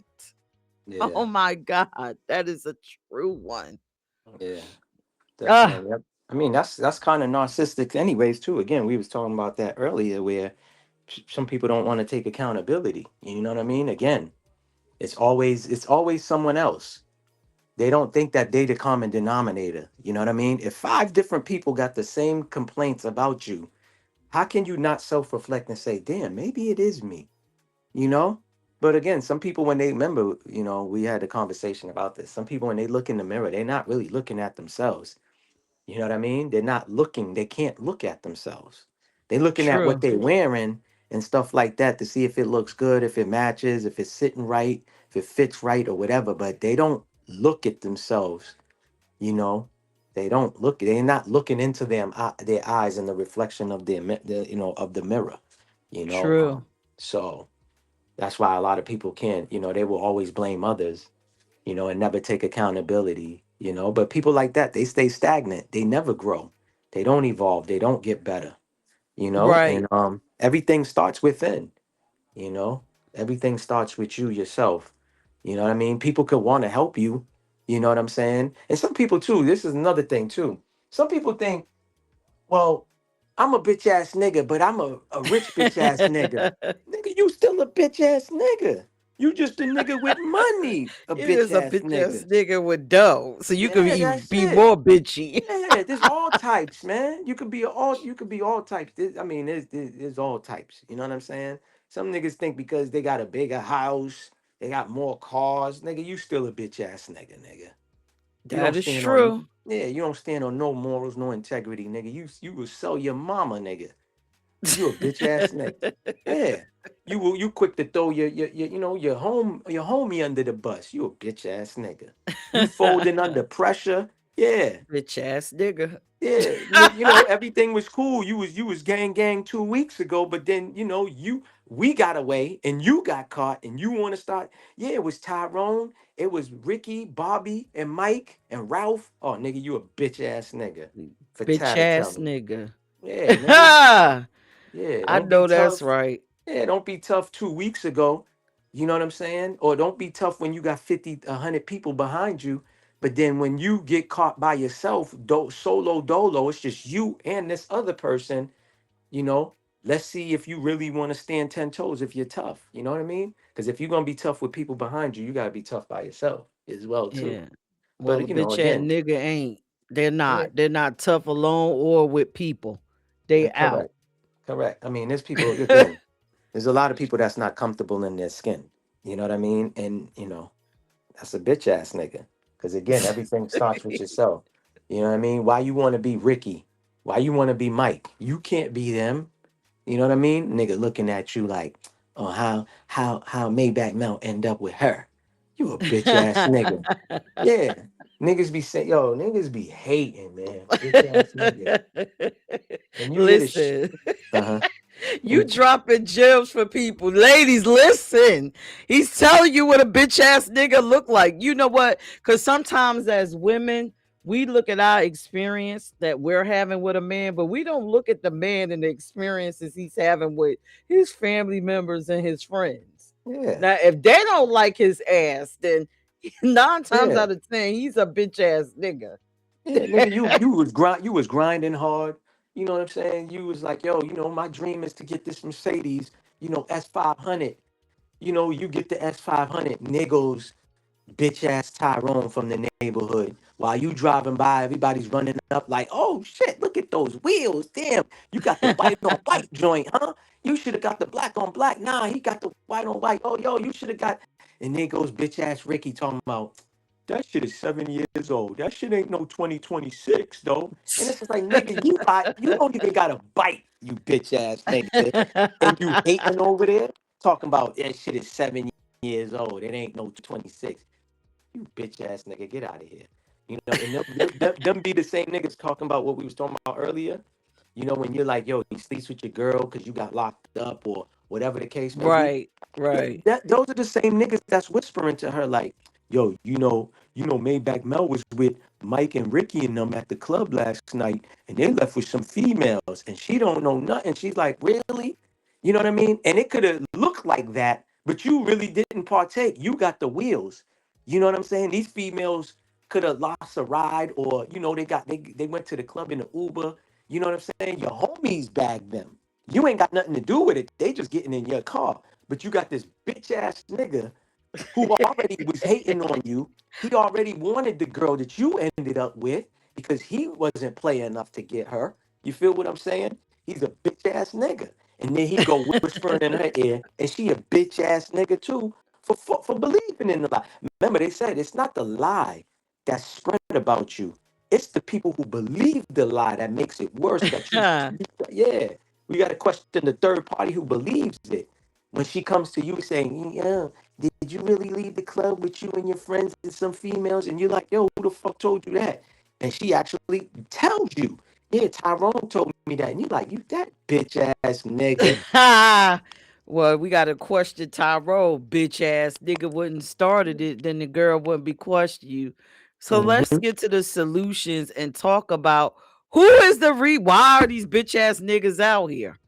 Oh Yeah. my God, that is a true one. Yeah. Ah, Definitely. Yep. I mean, that's kind of narcissistic, anyways. Too. Again, we was talking about that earlier, where some people don't want to take accountability. You know what I mean? Again, it's always someone else. They don't think that they the common denominator. You know what I mean? If 5 different people got the same complaints about you, how can you not self-reflect and say, damn, maybe it is me, you know? But again, some people, when they remember, we had a conversation about this. Some people, when they look in the mirror, they're not really looking at themselves. You know what I mean? They're not looking, they can't look at themselves. They're looking at what true. they're wearing and stuff like that to see if it looks good, if it matches, if it's sitting right, if it fits right or whatever. But they don't look at themselves, you know? They're not looking into their eyes and the reflection of of the mirror, you know? True. So that's why a lot of people can't, they will always blame others, and never take accountability, But people like that, they stay stagnant. They never grow. They don't evolve. They don't get better, Right. And everything starts within, you know. Everything starts with you yourself. You know what I mean? People could want to help you, You know what I'm saying? And some people too, this is another thing too. Some people think, well, I'm a bitch ass nigga, but I'm a rich bitch ass nigga. Nigga, you still a bitch ass nigga. You just a nigga with money, a It bitch is a ass bitch ass nigga. nigga with dough, so you can Yeah, that's be it. more bitchy. Yeah, there's all types, man. You could be all types. I mean, there's all types. You know what I'm saying? Some niggas think because they got a bigger house, they got more cars, nigga, you still a bitch ass nigga. You don't That is stand on true. yeah, you don't stand on no morals, no integrity, nigga. You will sell your mama, nigga. You a bitch ass nigga. Yeah. You quick to throw your your homie under the bus. You a bitch ass nigga. You folding under pressure. Yeah. Bitch ass nigga. Yeah, everything was cool. You was gang 2 weeks ago, but then we got away and you got caught and you want to start. Yeah, it was Tyrone, it was Ricky, Bobby, and Mike and Ralph. Oh, nigga, you a bitch ass nigga for Bitch ass tattletale. nigga. Yeah, nigga. Yeah, I don't be know that's tough. right. Yeah, don't be tough 2 weeks ago. You know what I'm saying? Or don't be tough when you got 50, 100 people behind you. But then when you get caught by yourself, solo dolo, it's just you and this other person, you know. Let's see if you really want to stand 10 toes if you're tough. You know what I mean? Because if you're going to be tough with people behind you, you got to be tough by yourself as well, too. Yeah. Well, a But, bitch ass again, nigga ain't. They're yeah, not. They're not tough alone or with people. They out. correct. Correct. I mean, there's people, again, there's a lot of people that's not comfortable in their skin. You know what I mean? And, that's a bitch ass nigga. Because again, everything starts with yourself. You know what I mean? Why you want to be Ricky? Why you want to be Mike? You can't be them. You know what I mean? Nigga looking at you like, oh, how Maybach Mel end up with her? You a bitch ass nigga. Yeah. Niggas be saying, yo, niggas be hating, man. Bitch ass nigga. When you hear the Listen. uh-huh. You dropping gems for people. Ladies, listen. He's telling you what a bitch ass nigga look like. You know what? Because sometimes as women, we look at our experience that we're having with a man, but we don't look at the man and the experiences he's having with his family members and his friends. Yeah. Now, if they don't like his ass, then 9 times Yeah. out of 10, he's a bitch ass nigga. Yeah, nigga, you was grinding hard. You know what I'm saying? You was like, yo, my dream is to get this Mercedes, S500. You get the S500, niggas, bitch ass Tyrone from the neighborhood. While you driving by, everybody's running up like, oh shit, look at those wheels. Damn, you got the white on white joint, huh? You should have got the black on black. Nah, he got the white on white. Oh, yo, you should have got. And there goes bitch ass Ricky talking about that shit is 7 years old. That shit ain't no 2026 though. And it's just like, nigga, you don't even got a bite, you bitch ass nigga. And you hating over there, talking about that shit is 7 years old. It ain't no 26. You bitch ass nigga, get out of here. And them be the same niggas talking about what we was talking about earlier. When you're like, yo, you sleeps with your girl because you got locked up or whatever the case may be. Right, right. Those are the same niggas that's whispering to her like, yo, Maybach Mel was with Mike and Ricky and them at the club last night, and they left with some females, and she don't know nothing. She's like, really? You know what I mean? And it could have looked like that, but you really didn't partake. You got the wheels. You know what I'm saying? These females could have lost a ride, or they went to the club in the Uber. You know what I'm saying? Your homies bagged them. You ain't got nothing to do with it. They just getting in your car. But you got this bitch ass nigga who already was hating on you. He already wanted the girl that you ended up with because he wasn't player enough to get her. You feel what I'm saying? He's a bitch ass nigga. And then he go whispering in her ear, and she a bitch ass nigga too for believing in the lie. Remember, they said it's not the lie that's spread about you. It's the people who believe the lie that makes it worse. Yeah. We got to question the third party who believes it. When she comes to you saying, yeah, did you really leave the club with you and your friends and some females? And you're like, yo, who the fuck told you that? And she actually tells you, yeah, Tyrone told me that. And you're like, you that bitch ass nigga. Well, we got to question Tyrone, bitch ass nigga wouldn't started it, then the girl wouldn't be questioning you. So let's Mhm. get to the solutions and talk about who is why are these bitch ass niggas out here?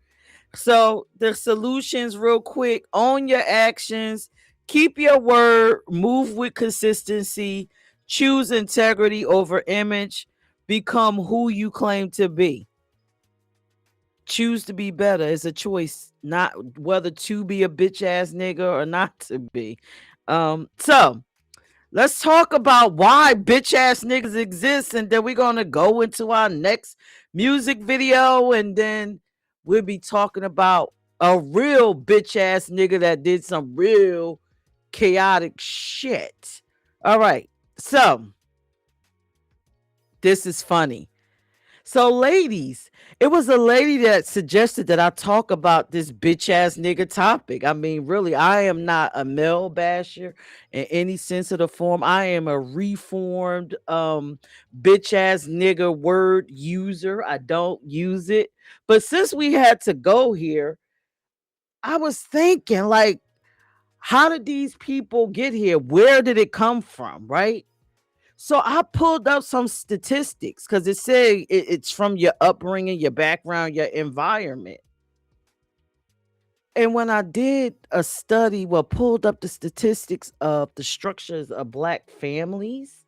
So the solutions real quick, own your actions, keep your word, move with consistency, Choose integrity over image. Become who you claim to be. Choose to be better. It's a choice, not whether to be a bitch ass nigga or not to be. So let's talk about why bitch ass niggas exist, and then we're gonna go into our next music video, and then we'll be talking about a real bitch ass nigga that did some real chaotic shit. All right, so this is funny. So, ladies, it was a lady that suggested that I talk about this bitch ass nigga topic. I mean, really, I am not a male basher in any sense of the form. I am a reformed bitch ass nigga word user. I don't use it. But since we had to go here, I was thinking, like, how did these people get here? Where did it come from? Right? So I pulled up some statistics because it said it's from your upbringing, your background, your environment. And when I did a study, well, pulled up the statistics of the structures of black families,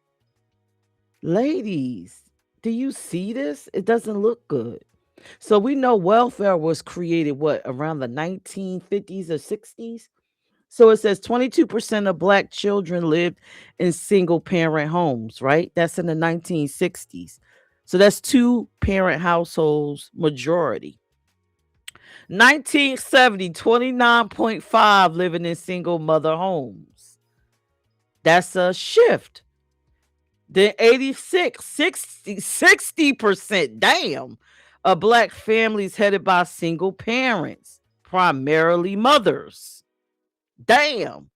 ladies, do you see this? It doesn't look good. So we know welfare was created what around the 1950s or 60s. So it says 22% of black children lived in single parent homes, right? That's in the 1960s. So that's two parent households majority. 1970, 29.5 living in single mother homes. That's a shift. Then 86, 60%, damn, of black families headed by single parents, primarily mothers. Damn.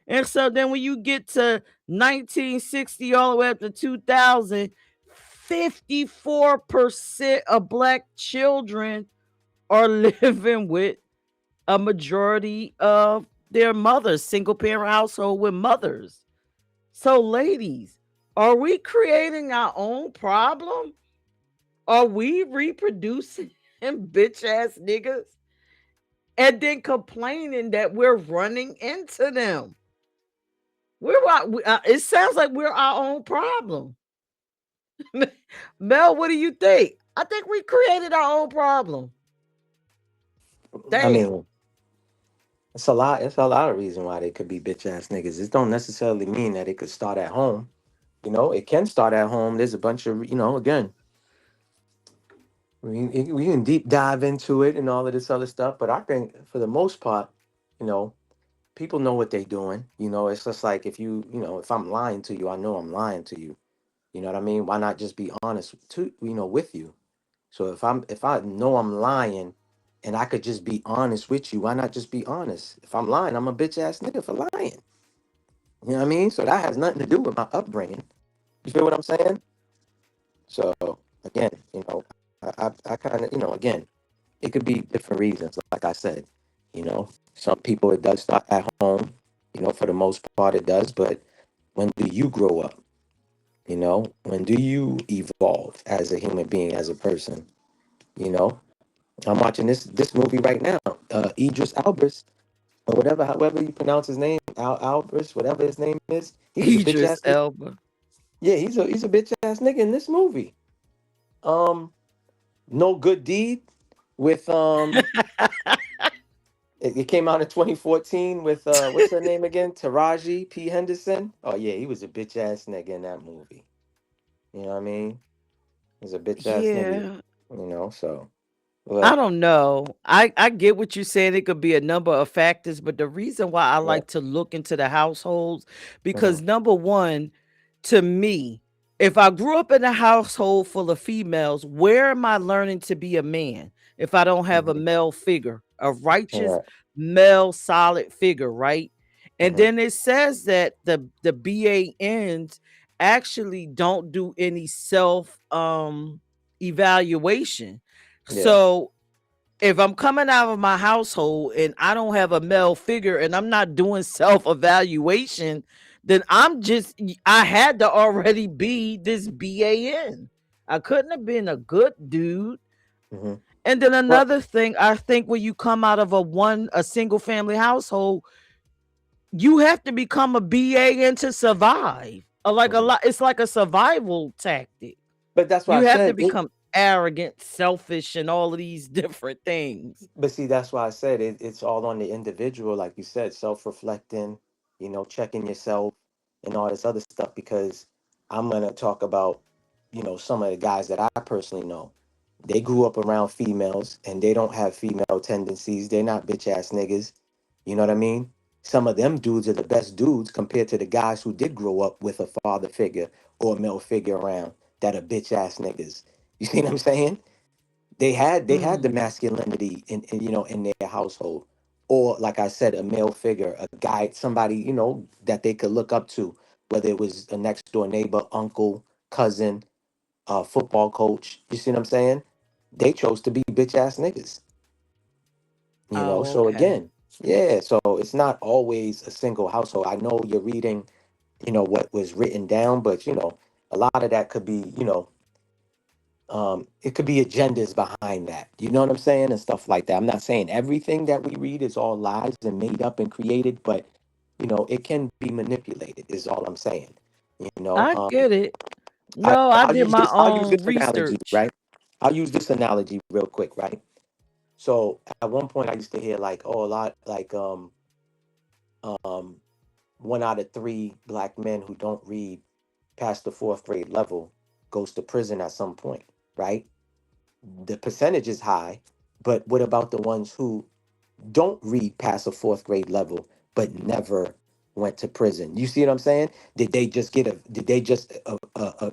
And so then when you get to 1960 all the way up to 2000, 54% of black children are living with a majority of their mothers, single parent household with mothers. So, ladies, are we creating our own problem? Are we reproducing bitch ass niggas and then complaining that we're running into them? It sounds like we're our own problem. Mel, what do you think? I think we created our own problem. I Damn. mean, it's a lot. It's a lot of reason why they could be bitch ass niggas. It don't necessarily mean that it could start at home. You know, it can start at home. There's a bunch of, again, we can deep dive into it and all of this other stuff. But I think for the most part, you know, people know what they're doing. You know, it's just like if I'm lying to you, I know I'm lying to you. You know what I mean? Why not just be honest with you? So if I know I'm lying and I could just be honest with you, why not just be honest? If I'm lying, I'm a bitch ass nigga for lying. You know what I mean? So that has nothing to do with my upbringing. You feel what I'm saying? So again, I kind of, again, it could be different reasons. Like I said, some people it does start at home. For the most part it does. But when do you grow up? When do you evolve as a human being, as a person? You know, I'm watching this movie right now. Idris Albus, or whatever, however you pronounce his name, Albus, whatever his name is. He was a bitch Idris ass nigga. Elba. Yeah, he's a bitch ass nigga in this movie. No Good Deed with it came out in 2014 with what's her name again? Taraji P. Henderson. Oh yeah, he was a bitch ass nigga in that movie. You know what I mean? He's a bitch ass nigga. Yeah. So I look, don't know. I get what you're saying. It could be a number of factors, but the reason why I yeah. like to look into the households, because Mhm. number one, to me, if I grew up in a household full of females, where am I learning to be a man if I don't have a Mhm. male figure, a righteous Yeah. male solid figure, right? And Mhm. then it says that the B.A.Ns actually don't do any self evaluation. Yeah. So if I'm coming out of my household and I don't have a male figure and I'm not doing self evaluation, then I had to already be this B.A.N. I couldn't have been a good dude. Mhm. And then Well, another thing, I think when you come out of a single family household, you have to become a B.A.N. to survive. Like a lot, it's like a survival tactic. But that's why I You have to said it. become arrogant, selfish, and all of these different things. But see, that's why I said it's all on the individual, like you said, self-reflecting, checking yourself and all this other stuff. Because I'm gonna talk about, some of the guys that I personally know. They grew up around females and they don't have female tendencies. They're not bitch ass niggas. You know what I mean? Some of them dudes are the best dudes compared to the guys who did grow up with a father figure or a male figure around that are bitch ass niggas. You see what I'm saying? They had the Mm. masculinity in their household, or like I said, a male figure, a guy, somebody that they could look up to, whether it was a next door neighbor, uncle, cousin, football coach. You see what I'm saying? They chose to be bitch ass niggas. Oh, So okay. again, yeah. So it's not always a single household. I know you're reading, what was written down, but a lot of that could be, it could be agendas behind that. You know what I'm saying? And stuff like that. I'm not saying everything that we read is all lies and made up and created, but it can be manipulated, is all I'm saying. You know, I um, get it. I, No, I I'll did use my this. I'll use own this analogy, research. right? I'll use this analogy real quick, right? So at one point, I used to hear like, oh, a lot, like, um, 1 out of 3 black men who don't read past the fourth grade level goes to prison at some point, right? The percentage is high, but what about the ones who don't read past a fourth grade level but never went to prison? You see what I'm saying? Did they just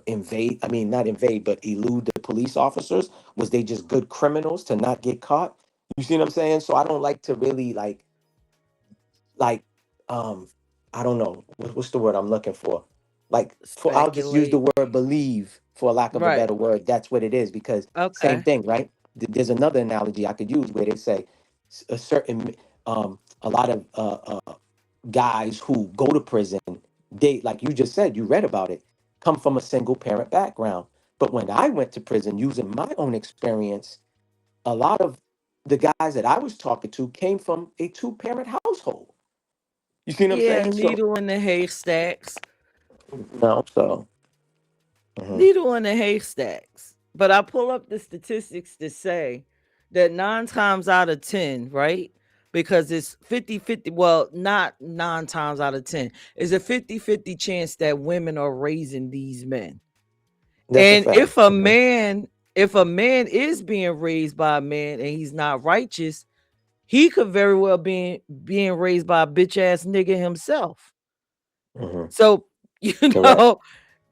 invade? I mean, not invade, but elude the police officers? Was they just good criminals to not get caught? You see what I'm saying? So I don't like to really like um I don't know what's the word I'm looking for. Like, I'll just use the Speculate. word believe for lack of a Right. better word. That's what it is, because same Okay. thing, right? There's another analogy I could use where they say a lot of guys who go to prison, they, like you just said, you read about it, come from a single parent background. But when I went to prison, using my own experience, a lot of the guys that I was talking to came from a two-parent household. You see what I'm Yeah, saying? So needle in the haystacks. no, so mhm. Needle in the haystacks. But I pull up the statistics to say that 9 times out of 10, right? Because it's 50-50. Well, not 9 times out of 10. It's a 50-50 chance that women are raising these men. That's a And fact. Mhm. if a man is being raised by a man and he's not righteous, he could very well be being raised by a bitch ass nigga himself. Mhm. So, Correct. know,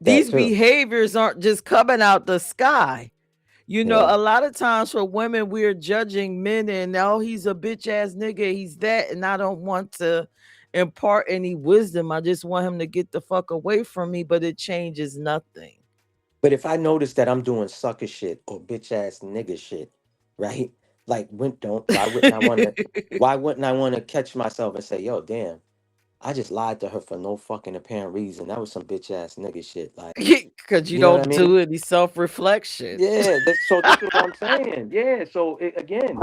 That these too. behaviors aren't just coming out the sky. Yeah. A lot of times for women, we're judging men and oh, he's a bitch ass nigga, he's that, and I don't want to impart any wisdom. I just want him to get the fuck away from me, but it changes nothing. But if I notice that I'm doing sucker shit or bitch ass nigga shit, right? Like, when don't why wouldn't I want to catch myself and say, yo, damn, I just lied to her for no fucking apparent reason. That was some bitch ass nigga shit. Like, Because you you know what I don't mean? do any self-reflection. Yeah, so this is what I'm saying. Yeah, so again,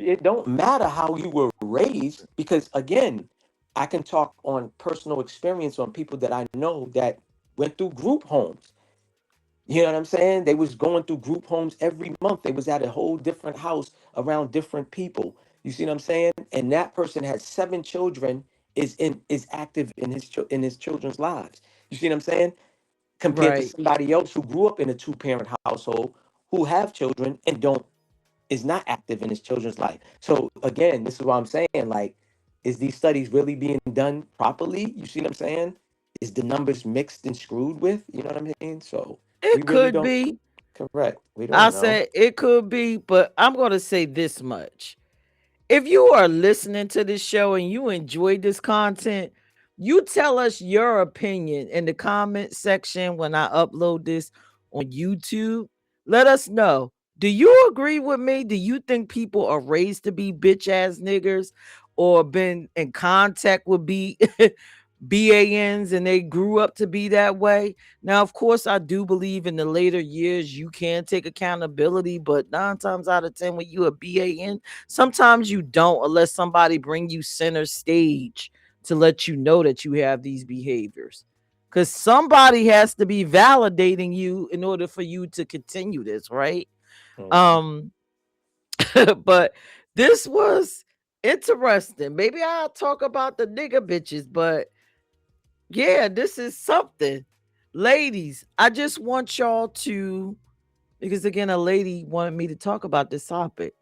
it don't matter how you were raised, because again, I can talk on personal experience on people that I know that went through group homes. You know what I'm saying? They was going through group homes every month. They was at a whole different house around different people. You see what I'm saying? And that person has 7 children, is active in in his children's lives. You see what I'm saying? Compared to Right. somebody else who grew up in a two-parent household, who have children and don't is not active in his children's life. So again, this is what I'm saying. Like, is these studies really being done properly? You see what I'm saying? Is the numbers mixed and screwed with? You know what I mean? So we It really could don't. be. Correct. We I don't know. said it could be, but I'm going to say this much. If you are listening to this show and you enjoy this content, you tell us your opinion in the comment section when I upload this on YouTube. Let us know. Do you agree with me? Do you think people are raised to be bitch ass niggers or been in contact with B.A.Ns and they grew up to be that way? Now, of course, I do believe in the later years you can take accountability, but 9 times out of 10, when you a B.A.N, sometimes you don't, unless somebody bring you center stage to let you know that you have these behaviors. Because somebody has to be validating you in order for you to continue this, right? Mhm. But this was interesting. Maybe I'll talk about the nigga bitches, but yeah, this is something. Ladies, I just want y'all to, because again, a lady wanted me to talk about this topic.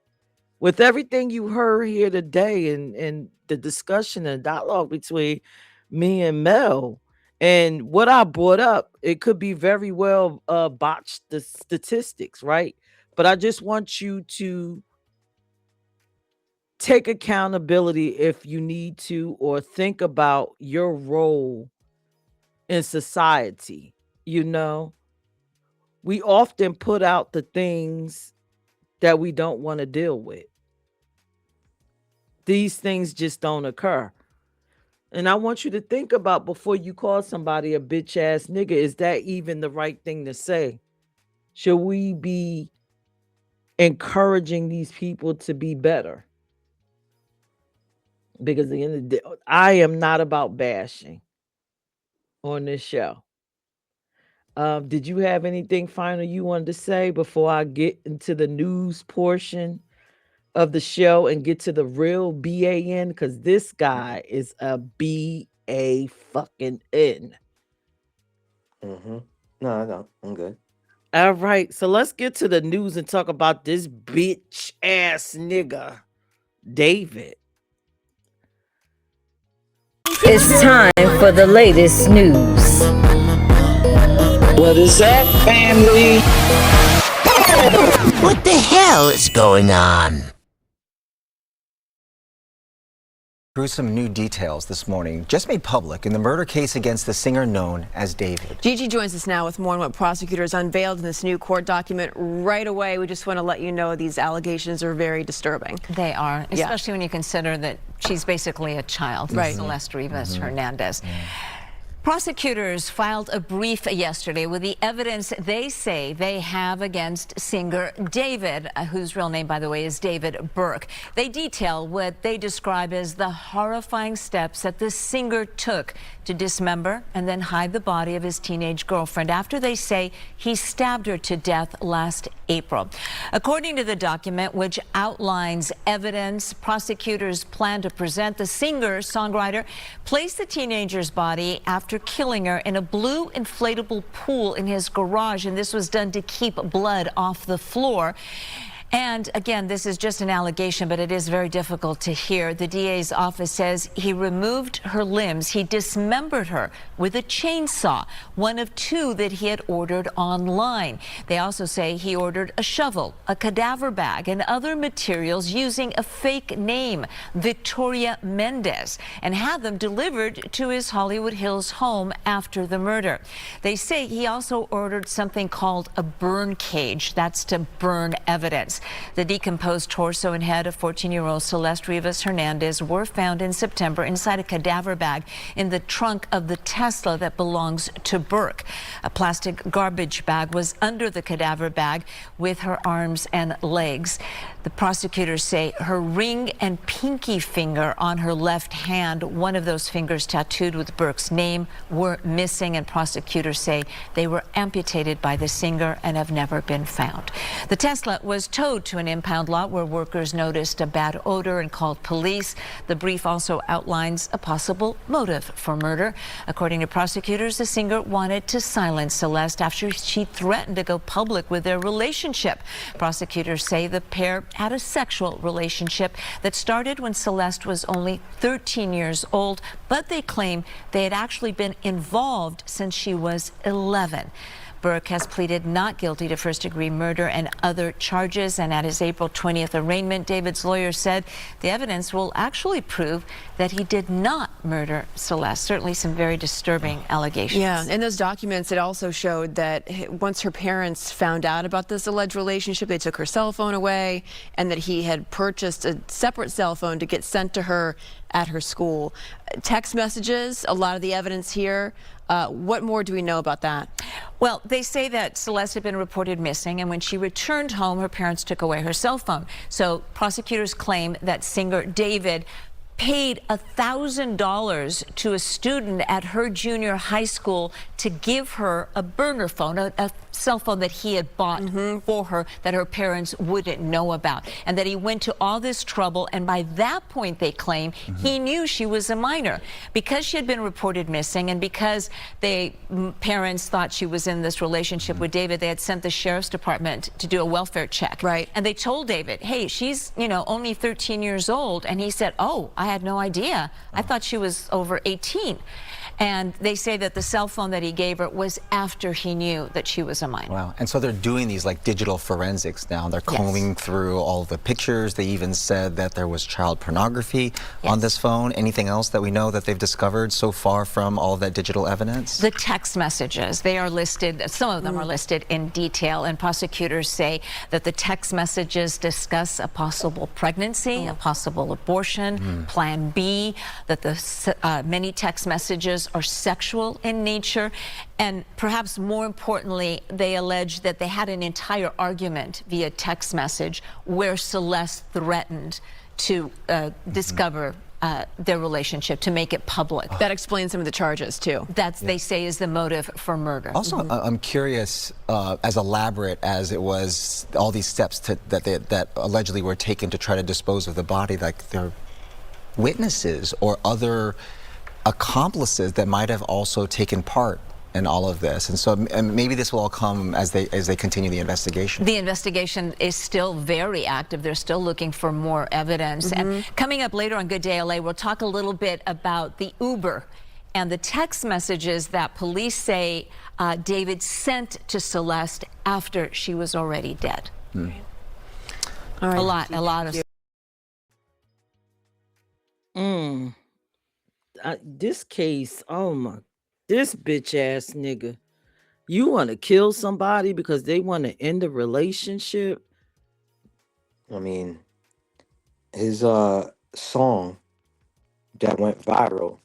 With everything you heard here today and the discussion and dialogue between me and Mel and what I brought up, it could be very well botched the statistics, right? But I just want you to take accountability if you need to, or think about your role in society. You know, we often put out the things that we don't want to deal with. These things just don't occur. And I want you to think about, before you call somebody a bitch ass nigga, is that even the right thing to say? Should we be encouraging these people to be better? Because at the end of the day, I am not about bashing on this show. Did you have anything final you wanted to say before I get into the news portion of the show and get to the real B.A.N? Because this guy is a B.A. fucking N. No, I'm good. All right, so let's get to the news and talk about this bitch ass nigga, David. It's time for the latest news. What is up, family? What the hell is going on? Gruesome new details this morning just made public in the murder case against the singer known as David. Gigi joins us now with more on what prosecutors unveiled in this new court document right away. We just want to let you know these allegations are very disturbing. They are, especially when you consider that she's basically a child, right? Celeste Rivas Hernandez. Prosecutors filed a brief yesterday with the evidence they say they have against singer David, whose real name, by the way, is David Burke. They detail what they describe as the horrifying steps that the singer took to dismember and then hide the body of his teenage girlfriend after they say he stabbed her to death last April. According to the document, which outlines evidence prosecutors plan to present, the singer-songwriter placed the teenager's body after killing her in a blue inflatable pool in his garage, and this was done to keep blood off the floor. And again, this is just an allegation, but it is very difficult to hear. The DA's office says he removed her limbs. He dismembered her with a chainsaw, one of two that he had ordered online. They also say he ordered a shovel, a cadaver bag, and other materials using a fake name, Victoria Mendez, and had them delivered to his Hollywood Hills home after the murder. They say he also ordered something called a burn cage. That's to burn evidence. The decomposed torso and head of 14-year-old Celeste Rivas Hernandez were found in September inside a cadaver bag in the trunk of the Tesla that belongs to Burke. A plastic garbage bag was under the cadaver bag with her arms and legs. The prosecutors say her ring and pinky finger on her left hand, one of those fingers tattooed with Burke's name, were missing, and prosecutors say they were amputated by the singer and have never been found. The Tesla was towed to an impound lot where workers noticed a bad odor and called police. The brief also outlines a possible motive for murder. According to prosecutors, the singer wanted to silence Celeste after she threatened to go public with their relationship. Prosecutors say the pair had a sexual relationship that started when Celeste was only 13 years old, but they claim they had actually been involved since she was 11. Burke has pleaded not guilty to first-degree murder and other charges, and at his April 20th arraignment, David's lawyer said the evidence will actually prove that he did not murder Celeste. Certainly some very disturbing allegations. Yeah, in those documents, it also showed that once her parents found out about this alleged relationship, they took her cell phone away, and that he had purchased a separate cell phone to get sent to her at her school. Text messages, a lot of the evidence here. What more do we know about that? Well, they say that Celeste had been reported missing, and when she returned home, her parents took away her cell phone. So prosecutors claim that singer David paid $1,000 to a student at her junior high school to give her a burner phone, a cell phone that he had bought for her that her parents wouldn't know about, and that he went to all this trouble. And by that point, they claim he knew she was a minor because she had been reported missing, and because parents thought she was in this relationship with David. They had sent the sheriff's department to do a welfare check, right? And they told David, "Hey, she's only 13 years old," and he said, "Oh, I had no idea. I thought she was over 18." And they say that the cell phone that he gave her was after he knew that she was a minor. Wow. And so they're doing these like digital forensics now. They're combing through all the pictures. They even said that there was child pornography on this phone. Anything else that we know that they've discovered so far from all of that digital evidence? The text messages, they are listed, some of them are listed in detail, and prosecutors say that the text messages discuss a possible pregnancy, a possible abortion, Plan B, that the many text messages are sexual in nature, and perhaps more importantly, they allege that they had an entire argument via text message where Celeste threatened to discover their relationship, to make it public. That explains some of the charges too. That's they say is the motive for murder. Also, I'm curious, as elaborate as it was, all these steps that allegedly were taken to try to dispose of the body, like there are witnesses or other accomplices that might have also taken part in all of this, and so maybe this will all come as they continue the investigation. The investigation is still very active. They're still looking for more evidence. And coming up later on Good Day LA, we'll talk a little bit about the Uber and the text messages that police say David sent to Celeste after she was already dead. All right. A lot of. This case, this bitch ass nigga. You want to kill somebody because they want to end a relationship? I mean, his song that went viral,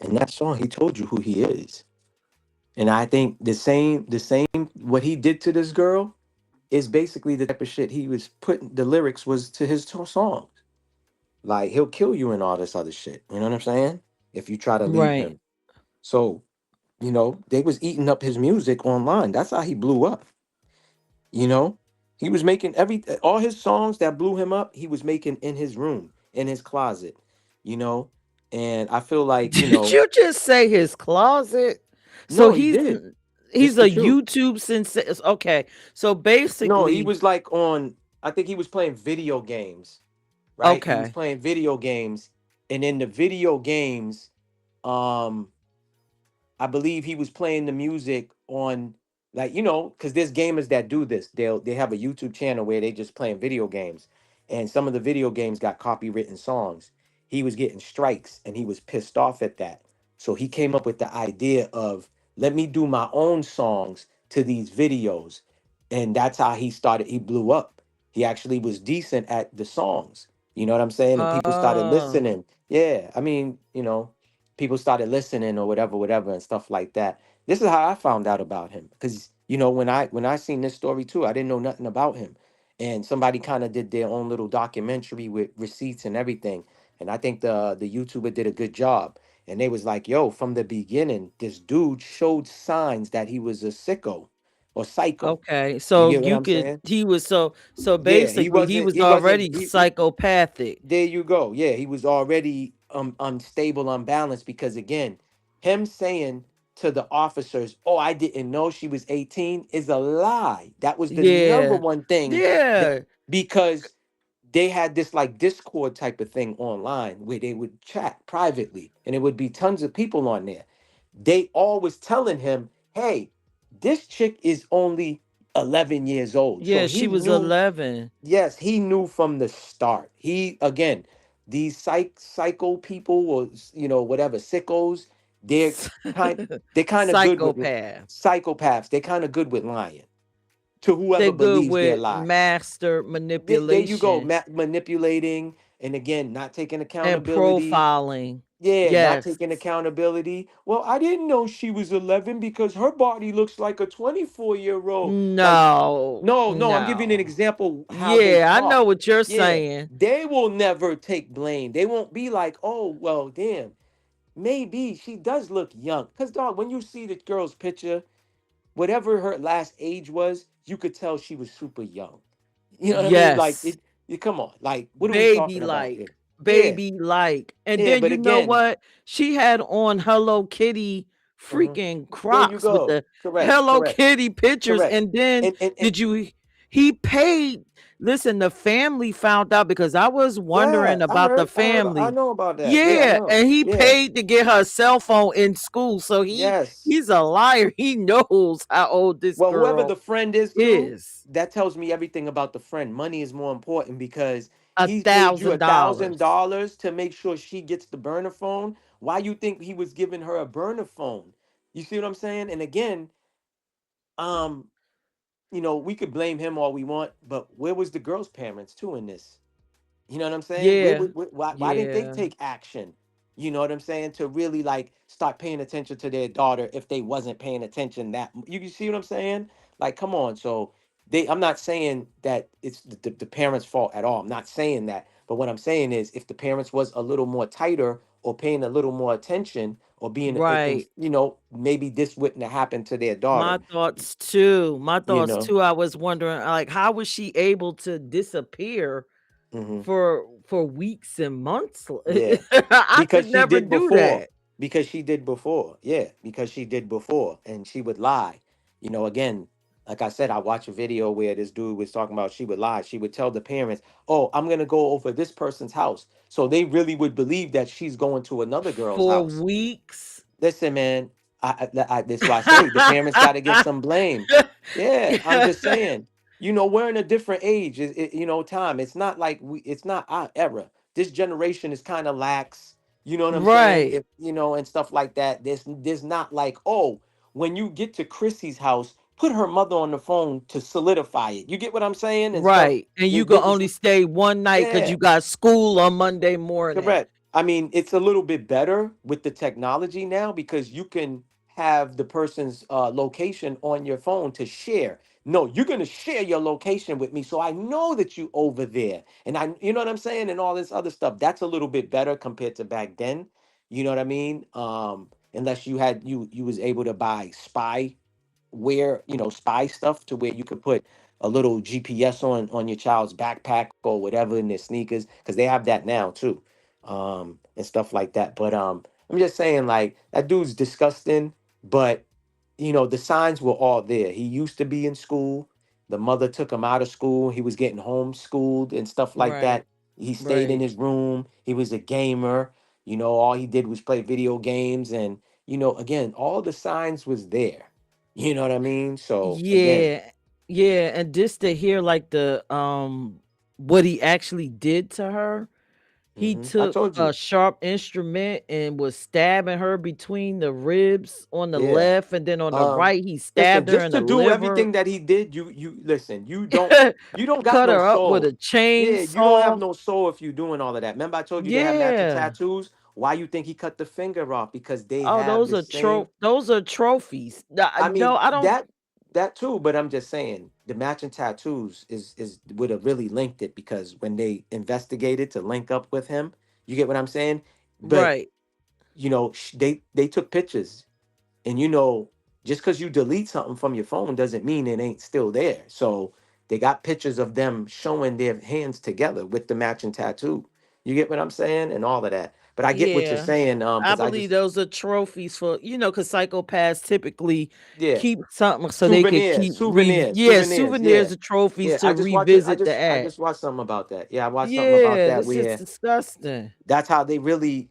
and that song he told you who he is. And I think the same what he did to this girl is basically the type of shit he was putting, the lyrics was to his songs. Like, he'll kill you and all this other shit. You know what I'm saying? If you try to leave him. So, they was eating up his music online. That's how he blew up. He was making all his songs that blew him up, he was making in his room, in his closet, and I feel like, Did you just say his closet? No, So he he's did. he's It's the a truth. YouTube sensation. Okay, so basically, No, he was like I think he was playing video games, right? He was okay. playing video games, and in the video games, I believe he was playing the music on, like, because there's gamers that do this. They have a YouTube channel where they just playing video games, and some of the video games got copywritten songs. He was getting strikes, and he was pissed off at that. So he came up with the idea of, let me do my own songs to these videos, and that's how he started. He blew up. He actually was decent at the songs. You know what I'm saying? And people started listening. Yeah, I mean, people started listening or whatever and stuff like that. This is how I found out about him, because when I seen this story too, I didn't know nothing about him, and somebody kind of did their own little documentary with receipts and everything, and I think the YouTuber did a good job, and they was like, yo, from the beginning, this dude showed signs that he was a sicko or psycho. Okay, You so get what you I'm could saying? he was so Yeah, he basically he wasn't. was He wasn't. already psychopathic. There you go. Yeah, he was already unstable, unbalanced, because again, him saying to the officers, "Oh, I didn't know she was 18," is a lie. That was the number Yeah. one thing Yeah. because they had this like Discord type of thing online where they would chat privately, and it would be tons of people on there. They always telling him, "Hey, this chick is only 11 years old." So Yeah, she he was knew. 11. Yes, he knew from the start. He, again, these psycho people, or whatever, sickos, they're they're kind of good with Psychopath. psychopaths. They're kind of good with lying to They whoever good believes their with lies. master There you go, manipulation. manipulating, And again, not taking And accountability. profiling. Yeah, not Yes. taking accountability. Well, I didn't know she was 11 because her body looks like a 24-year-old. Like, No, no, no, I'm giving an no. example how they Yeah, I talk. know what you're Yeah, saying. they will never take blame. They won't be like, oh, well, damn, maybe she does look young. Because, dog, when you see the girl's picture, whatever her last age was, you could tell she was super young. You know what I mean? Like, Yes. you come on. Like, what are we Baby talking about here? like. Yeah, Baby like. And yeah, then but you know again, what? She had on Hello Kitty mhm. freaking There you Crocs with go. the Correct, Hello correct, Kitty pictures. correct. And then And did you he paid, listen, the family found out because I was yeah, wondering about the I family. know about that. Yeah, I Yeah, know. and he Yeah, paid to get her cell phone in school. So yes. he's a liar. He knows how old this Well, whoever the girl friend is too, is. that tells me everything about the friend. Money is more important because A he paid you a thousand thousand dollars. dollars to make sure she gets the burner phone. Why you think he was giving her a burner phone? You see what I'm saying? And again, um, we could blame him all we want, but where was the girl's parents too in this? You know what I'm saying? Yeah. Why didn't they Yeah. take action? You know what I'm saying? To really like start paying attention to their daughter if they wasn't paying attention you see what I'm saying? Like, come on. So I'm not saying that it's the parents' fault at all. I'm not saying that. But what I'm saying is if the parents was a little more tighter or paying a little more attention or being, Right. maybe this wouldn't have happened to their daughter, My thoughts too. My you thoughts know? too. I was wondering, like, how was she able to disappear Mm-hmm. for weeks and months? Yeah. I Because could she never did do before. that. Because she did before. Yeah. Because she did before. And she would lie. Again, like I said, I watched a video where this dude was talking about she would lie. She would tell the parents, oh, I'm going to go over this person's house. So they really would believe that she's going to another girl's For house. weeks. Listen, man, that's why I say the parents got to get some blame. Yeah, I'm just saying. We're in a different age. Time. It's not like it's not our era. This generation is kind of lax. You know what I'm saying? Right. If and stuff like that. There's not like, oh, when you get to Chrissy's house, put her mother on the phone to solidify it. You get what I'm saying? And stuff. Right. And They, you they can was only stay one night because yeah. you got school on Monday morning. Correct. I mean, it's a little bit better with the technology now because you can have the person's location on your phone to share. No, you're going to share your location with me so I know that you over there. And you know what I'm saying? And all this other stuff. That's a little bit better compared to back then. You know what I mean? Unless you was able to buy spy stuff to where you could put a little GPS on your child's backpack or whatever in their sneakers because they have that now too, and stuff like that. But I'm just saying like that dude's disgusting, but the signs were all there. He used to be in school. The mother took him out of school. He was getting homeschooled and stuff like Right. that. He stayed in Right. his room. He was a gamer. All he did was play video games and again, all the signs was there. You know what I mean? So again, Yeah. Yeah. And just to hear like the what he actually did to her. He I took told a you. sharp instrument and was stabbing her between the ribs on the Yeah. left, and then on the Um, right, he listen, stabbed her just in to the do liver. everything that he did, you listen, you don't got Cut no her up with a soul. Yeah, you don't have chainsaw. no soul if you doing all of that. Remember, I told you they have matching Yeah. tattoos. Why you think he cut the finger off? Because they Oh, have the same. those are trophies. I No, mean I don't. that too, but I'm just saying the matching tattoos is would have really linked it because when they investigated to link up with him, you get what I'm saying? But Right. they took pictures, and just because you delete something from your phone doesn't mean it ain't still there. So they got pictures of them showing their hands together with the matching tattoo. You get what I'm saying, and all of that. But I get what you're Yeah. saying, I because I believe just those are trophies for, because psychopaths typically yeah. keep something so they could Souvenirs, keep souvenirs, yeah, souvenirs. Yeah, souvenirs are trophies yeah. to I revisit the just I act. just watched something about that. Yeah, I watched something about Yeah, that this is where disgusting. that's how they really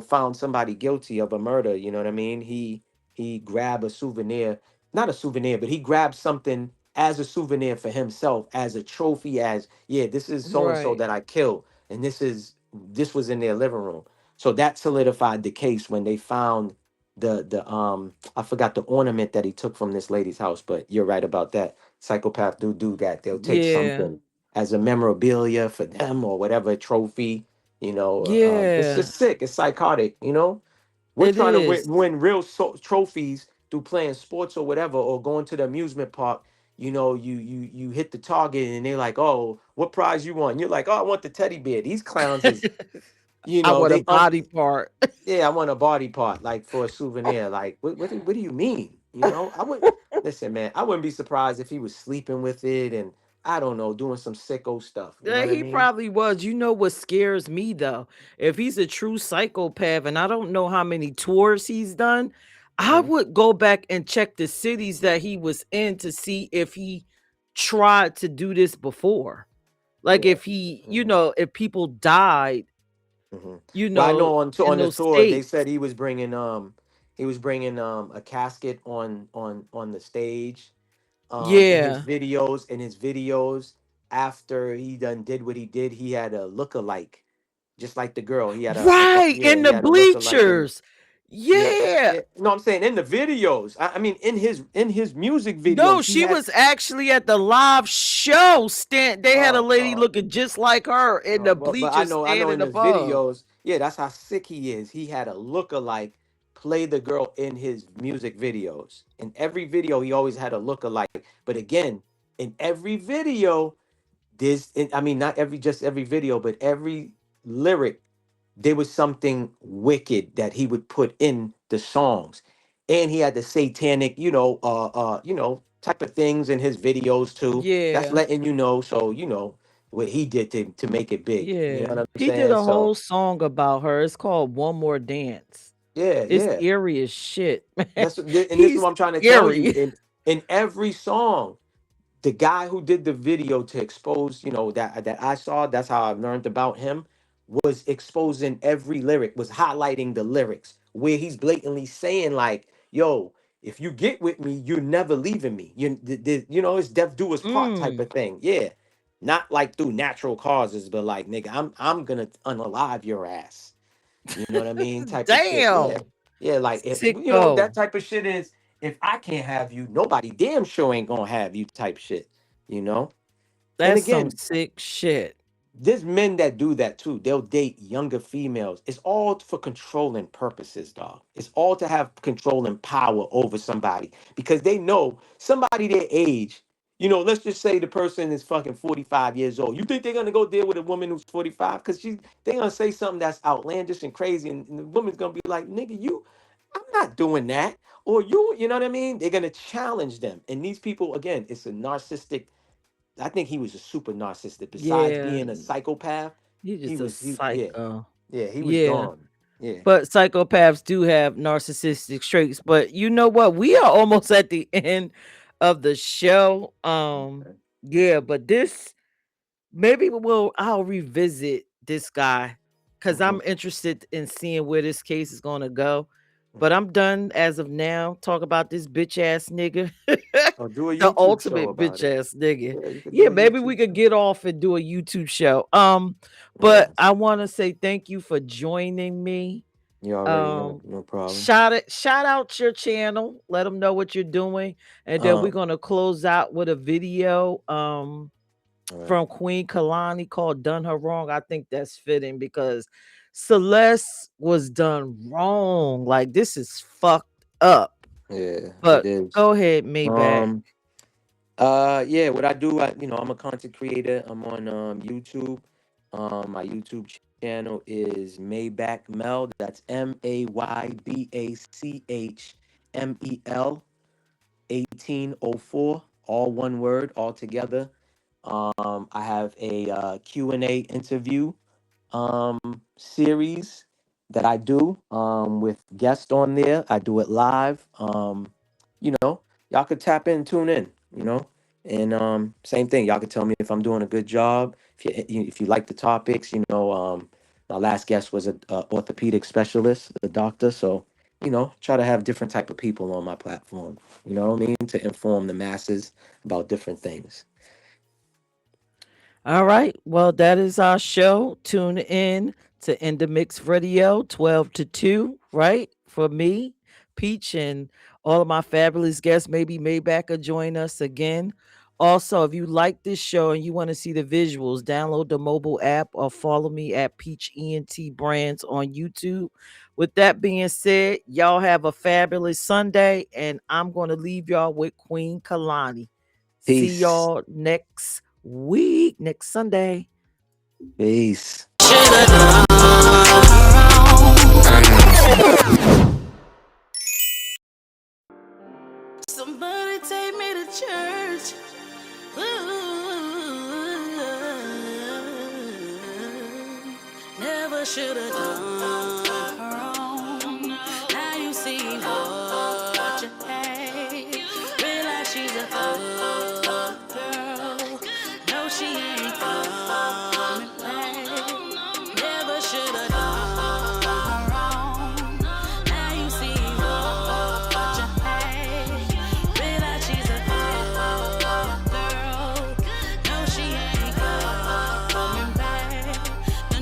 found somebody guilty of a murder. You know what I mean? He grabbed a souvenir, not a souvenir, but he grabbed something as a souvenir for himself, as a trophy, as yeah, this is so and so Right. that I killed, and this was in their living room. So that solidified the case when they found the I forgot the ornament that he took from this lady's house, but you're right about that. Psychopath do that. They'll take Yeah. something. as a memorabilia for them or whatever trophy. It's Yeah, just sick. It's psychotic. We're it trying to is. win real trophies through playing sports or whatever, or going to the amusement park. You hit the target and they're like, "Oh, what prize you want?" You're like, "Oh, I want the teddy bear." These clowns is, I want a they body part. yeah, I want a body part, like for a souvenir. Like, what do you mean? I would listen, man. I wouldn't be surprised if he was sleeping with it, and I don't know, doing some sicko stuff. You know Yeah, what I he mean? probably was. You know what scares me though? If he's a true psychopath, and I don't know how many tours he's done, I Hmm. would go back and check the cities that he was in to see if he tried to do this before. Like Yeah. if he, Hmm. if people died, Hmm. Well, I know in on the those tour they states. said he was bringing a casket on the stage. In his Yeah. videos, after he done did what he did, he had a look-alike, just like the girl. He had Right, yeah, in he the had a look-alike in. bleachers. Yeah, Yeah. yeah. No, I'm saying in the videos. I mean, in his music No, videos, he she had. was actually at the live show stand. They had a Oh, lady oh, looking just like her in oh. the But I bleachers know in standing his above. videos, yeah, that's how sick he is. He had a look-alike play the girl in his music videos. In every video, he always had a look-alike. But again, in every video, I mean, not every video, but every lyric, there was something wicked that he would put in the songs. And he had the satanic, type of things in his videos too. That's Yeah. letting you know. So what he did to make it big. You know Yeah. what I'm He did saying? a So whole song about her. It's called One More Dance. yeah, It's yeah. eerie as shit, man. And this is He's what I'm trying to tell you. scary. In every song, the guy who did the video to expose, that I saw, that's how I learned about him, was exposing every lyric, was highlighting the lyrics where he's blatantly saying like, "Yo, if you get with me, you're never leaving me. It's death do us part type Mm. of thing." Yeah, not like through natural causes, but like, nigga, I'm gonna unalive your ass. You know what I mean? Type of shit. Yeah, Damn. yeah. Like if Sicko. that type of shit is, if I can't have you, nobody damn sure ain't gonna have you type shit. You know. And That's some again, sick shit. there's men that do that too. They'll date younger females. It's all for controlling purposes, dog. It's all to have control and power over somebody because they know somebody their age. Let's just say the person is fucking 45 years old. You think they're gonna go deal with a woman who's 45? Because they're gonna say something that's outlandish and crazy, and the woman's gonna be like, nigga, I'm not doing that. Or you know what I mean? They're gonna challenge them. And these people, again, it's a narcissistic. I think he was a super narcissist. Besides Yeah. being a psychopath, He's he just a was yeah, psycho. yeah, he was Yeah. gone. Yeah. But psychopaths do have narcissistic traits. But you know what? We are almost at the end of the show. Okay. Yeah, but this maybe I'll revisit this guy because Hmm. I'm interested in seeing where this case is gonna go. But Hmm. I'm done as of now. Talk about this bitch ass nigga. Or do a The YouTube show ultimate about bitch it. ass nigga. Yeah, you could do Yeah, a maybe we YouTube could show. get off and do a YouTube show. Yeah, But I want to say thank you for joining me. you already know. Um, No problem. shout out your channel. Let them know what you're doing, and then we're Um, gonna close out with a video. all right. From Queen Kalani called "Done Her Wrong." I think that's fitting because Celeste was done wrong. Like this is fucked up. Yeah, it But is. go ahead, Maybach. Um, yeah, what I do, I'm a content creator. I'm on YouTube. My YouTube channel is Maybach Mel. That's Maybachmel 1804, all one word, all together. I have a Q&A interview um, series that I do with guests on there. I do it live. Y'all could tap in, tune in, and same thing. Y'all could tell me if I'm doing a good job. If you like the topics, my last guest was a orthopedic specialist, a doctor. So try to have different type of people on my platform. You know what I mean? To inform the masses about different things. All right. Well, that is our show. Tune in to Indamix Radio 12 to 2, right? For me, Peach, and all of my fabulous guests. Maybe Maybach will join us again. Also, if you like this show and you want to see the visuals, download the mobile app or follow me at PeachEnt Brands on YouTube. With that being said, y'all have a fabulous Sunday, and I'm going to leave y'all with Queen Kalani. See Peace. y'all next week, next Sunday. Peace. Somebody take me to church. Never should have done wrong. Now you see what you hate. Realize she's a thug girl. No, she ain't coming back. Never should have done wrong. Now you see what you hate. Realize she's a thug girl. No, she ain't coming back.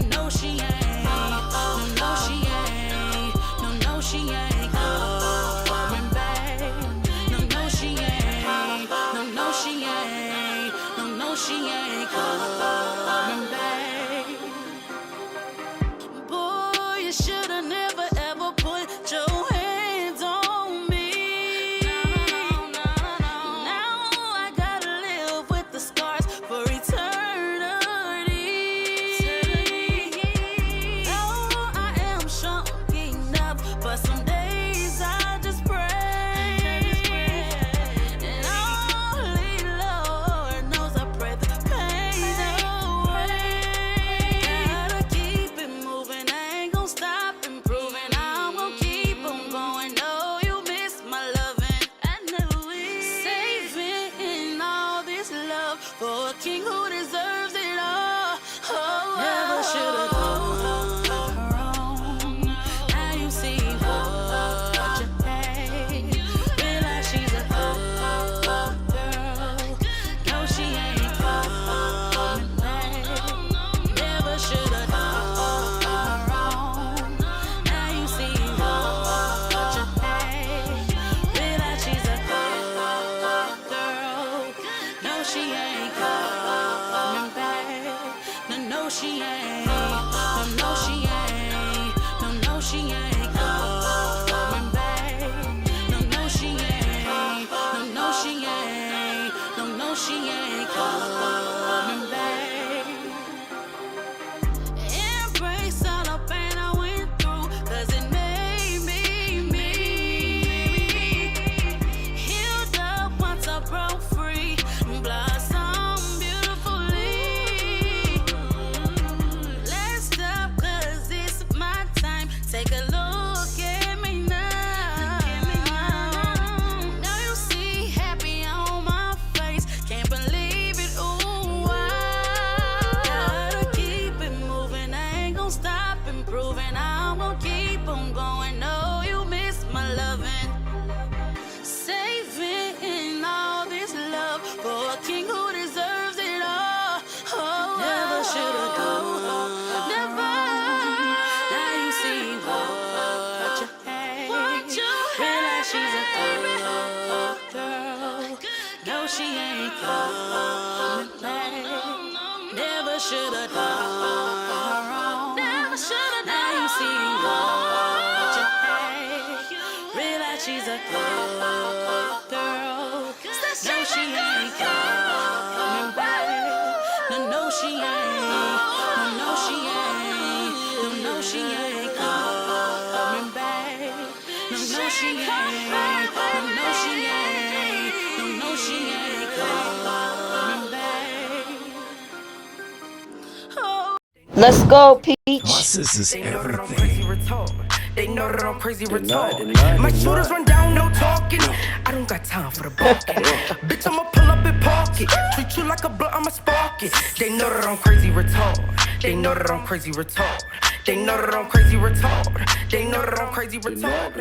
No, she ain't. No, she ain't. No, she ain't coming back. No, she ain't. No, she ain't. No, she ain't coming back. Boy, you should've never ever put your hands on me. Now I gotta live with the scars for eternity. Though I am showing up, but some days I just pray. And only Lord knows I pray the pain away. Gotta keep it moving, I ain't gon' stop improving. I'm gon' keep on going. No, you miss my loving. I knew it. Saving all this love for a king who deserves it all. Oh, never should've done wrong. Now you see what you hate. Realize she's a thug girl. No, she ain't coming back. Never should've done wrong. Now you see what you hate. Realize she's a thug girl. No, she ain't coming back. No, she ain't. No, she ain't. No, she ain't coming back. No, she ain't. No, she ain't. No, she ain't coming back. Embrace all the pain I went through, 'cause it made me. Healed up once I broke free, blossom beautifully. Let's stop, 'cause it's my time. Take a look at me now. Now you see happy on my face. Can't believe it, ooh, gotta keep it moving. I ain't gon' stop improving. I'm gon' keep on going. No, you miss my loving. Saving all this love for a king who deserves it all. Oh, never should've done. Never. Now you see what you hate. Realize she's a thug girl. No, she ain't coming back. Never should've done wrong. Now you see what you hate. Realize she's a thug girl. No, she ain't coming back. No, she ain't. No, she ain't. No, she ain't coming back. No, she ain't. No, she ain't. No, she ain't coming back. Oh. Let's go, Peach. This is They know that I'm crazy retard. They know that I'm crazy retard. My shooters run down, no talking. I don't got time for the barking. Bitch, I'ma pull up and park it. Treat you like a blunt, I'ma spark it. They know that I'm crazy retard. They know that I'm crazy retard. They know that I'm crazy retard. They know that I'm crazy retard.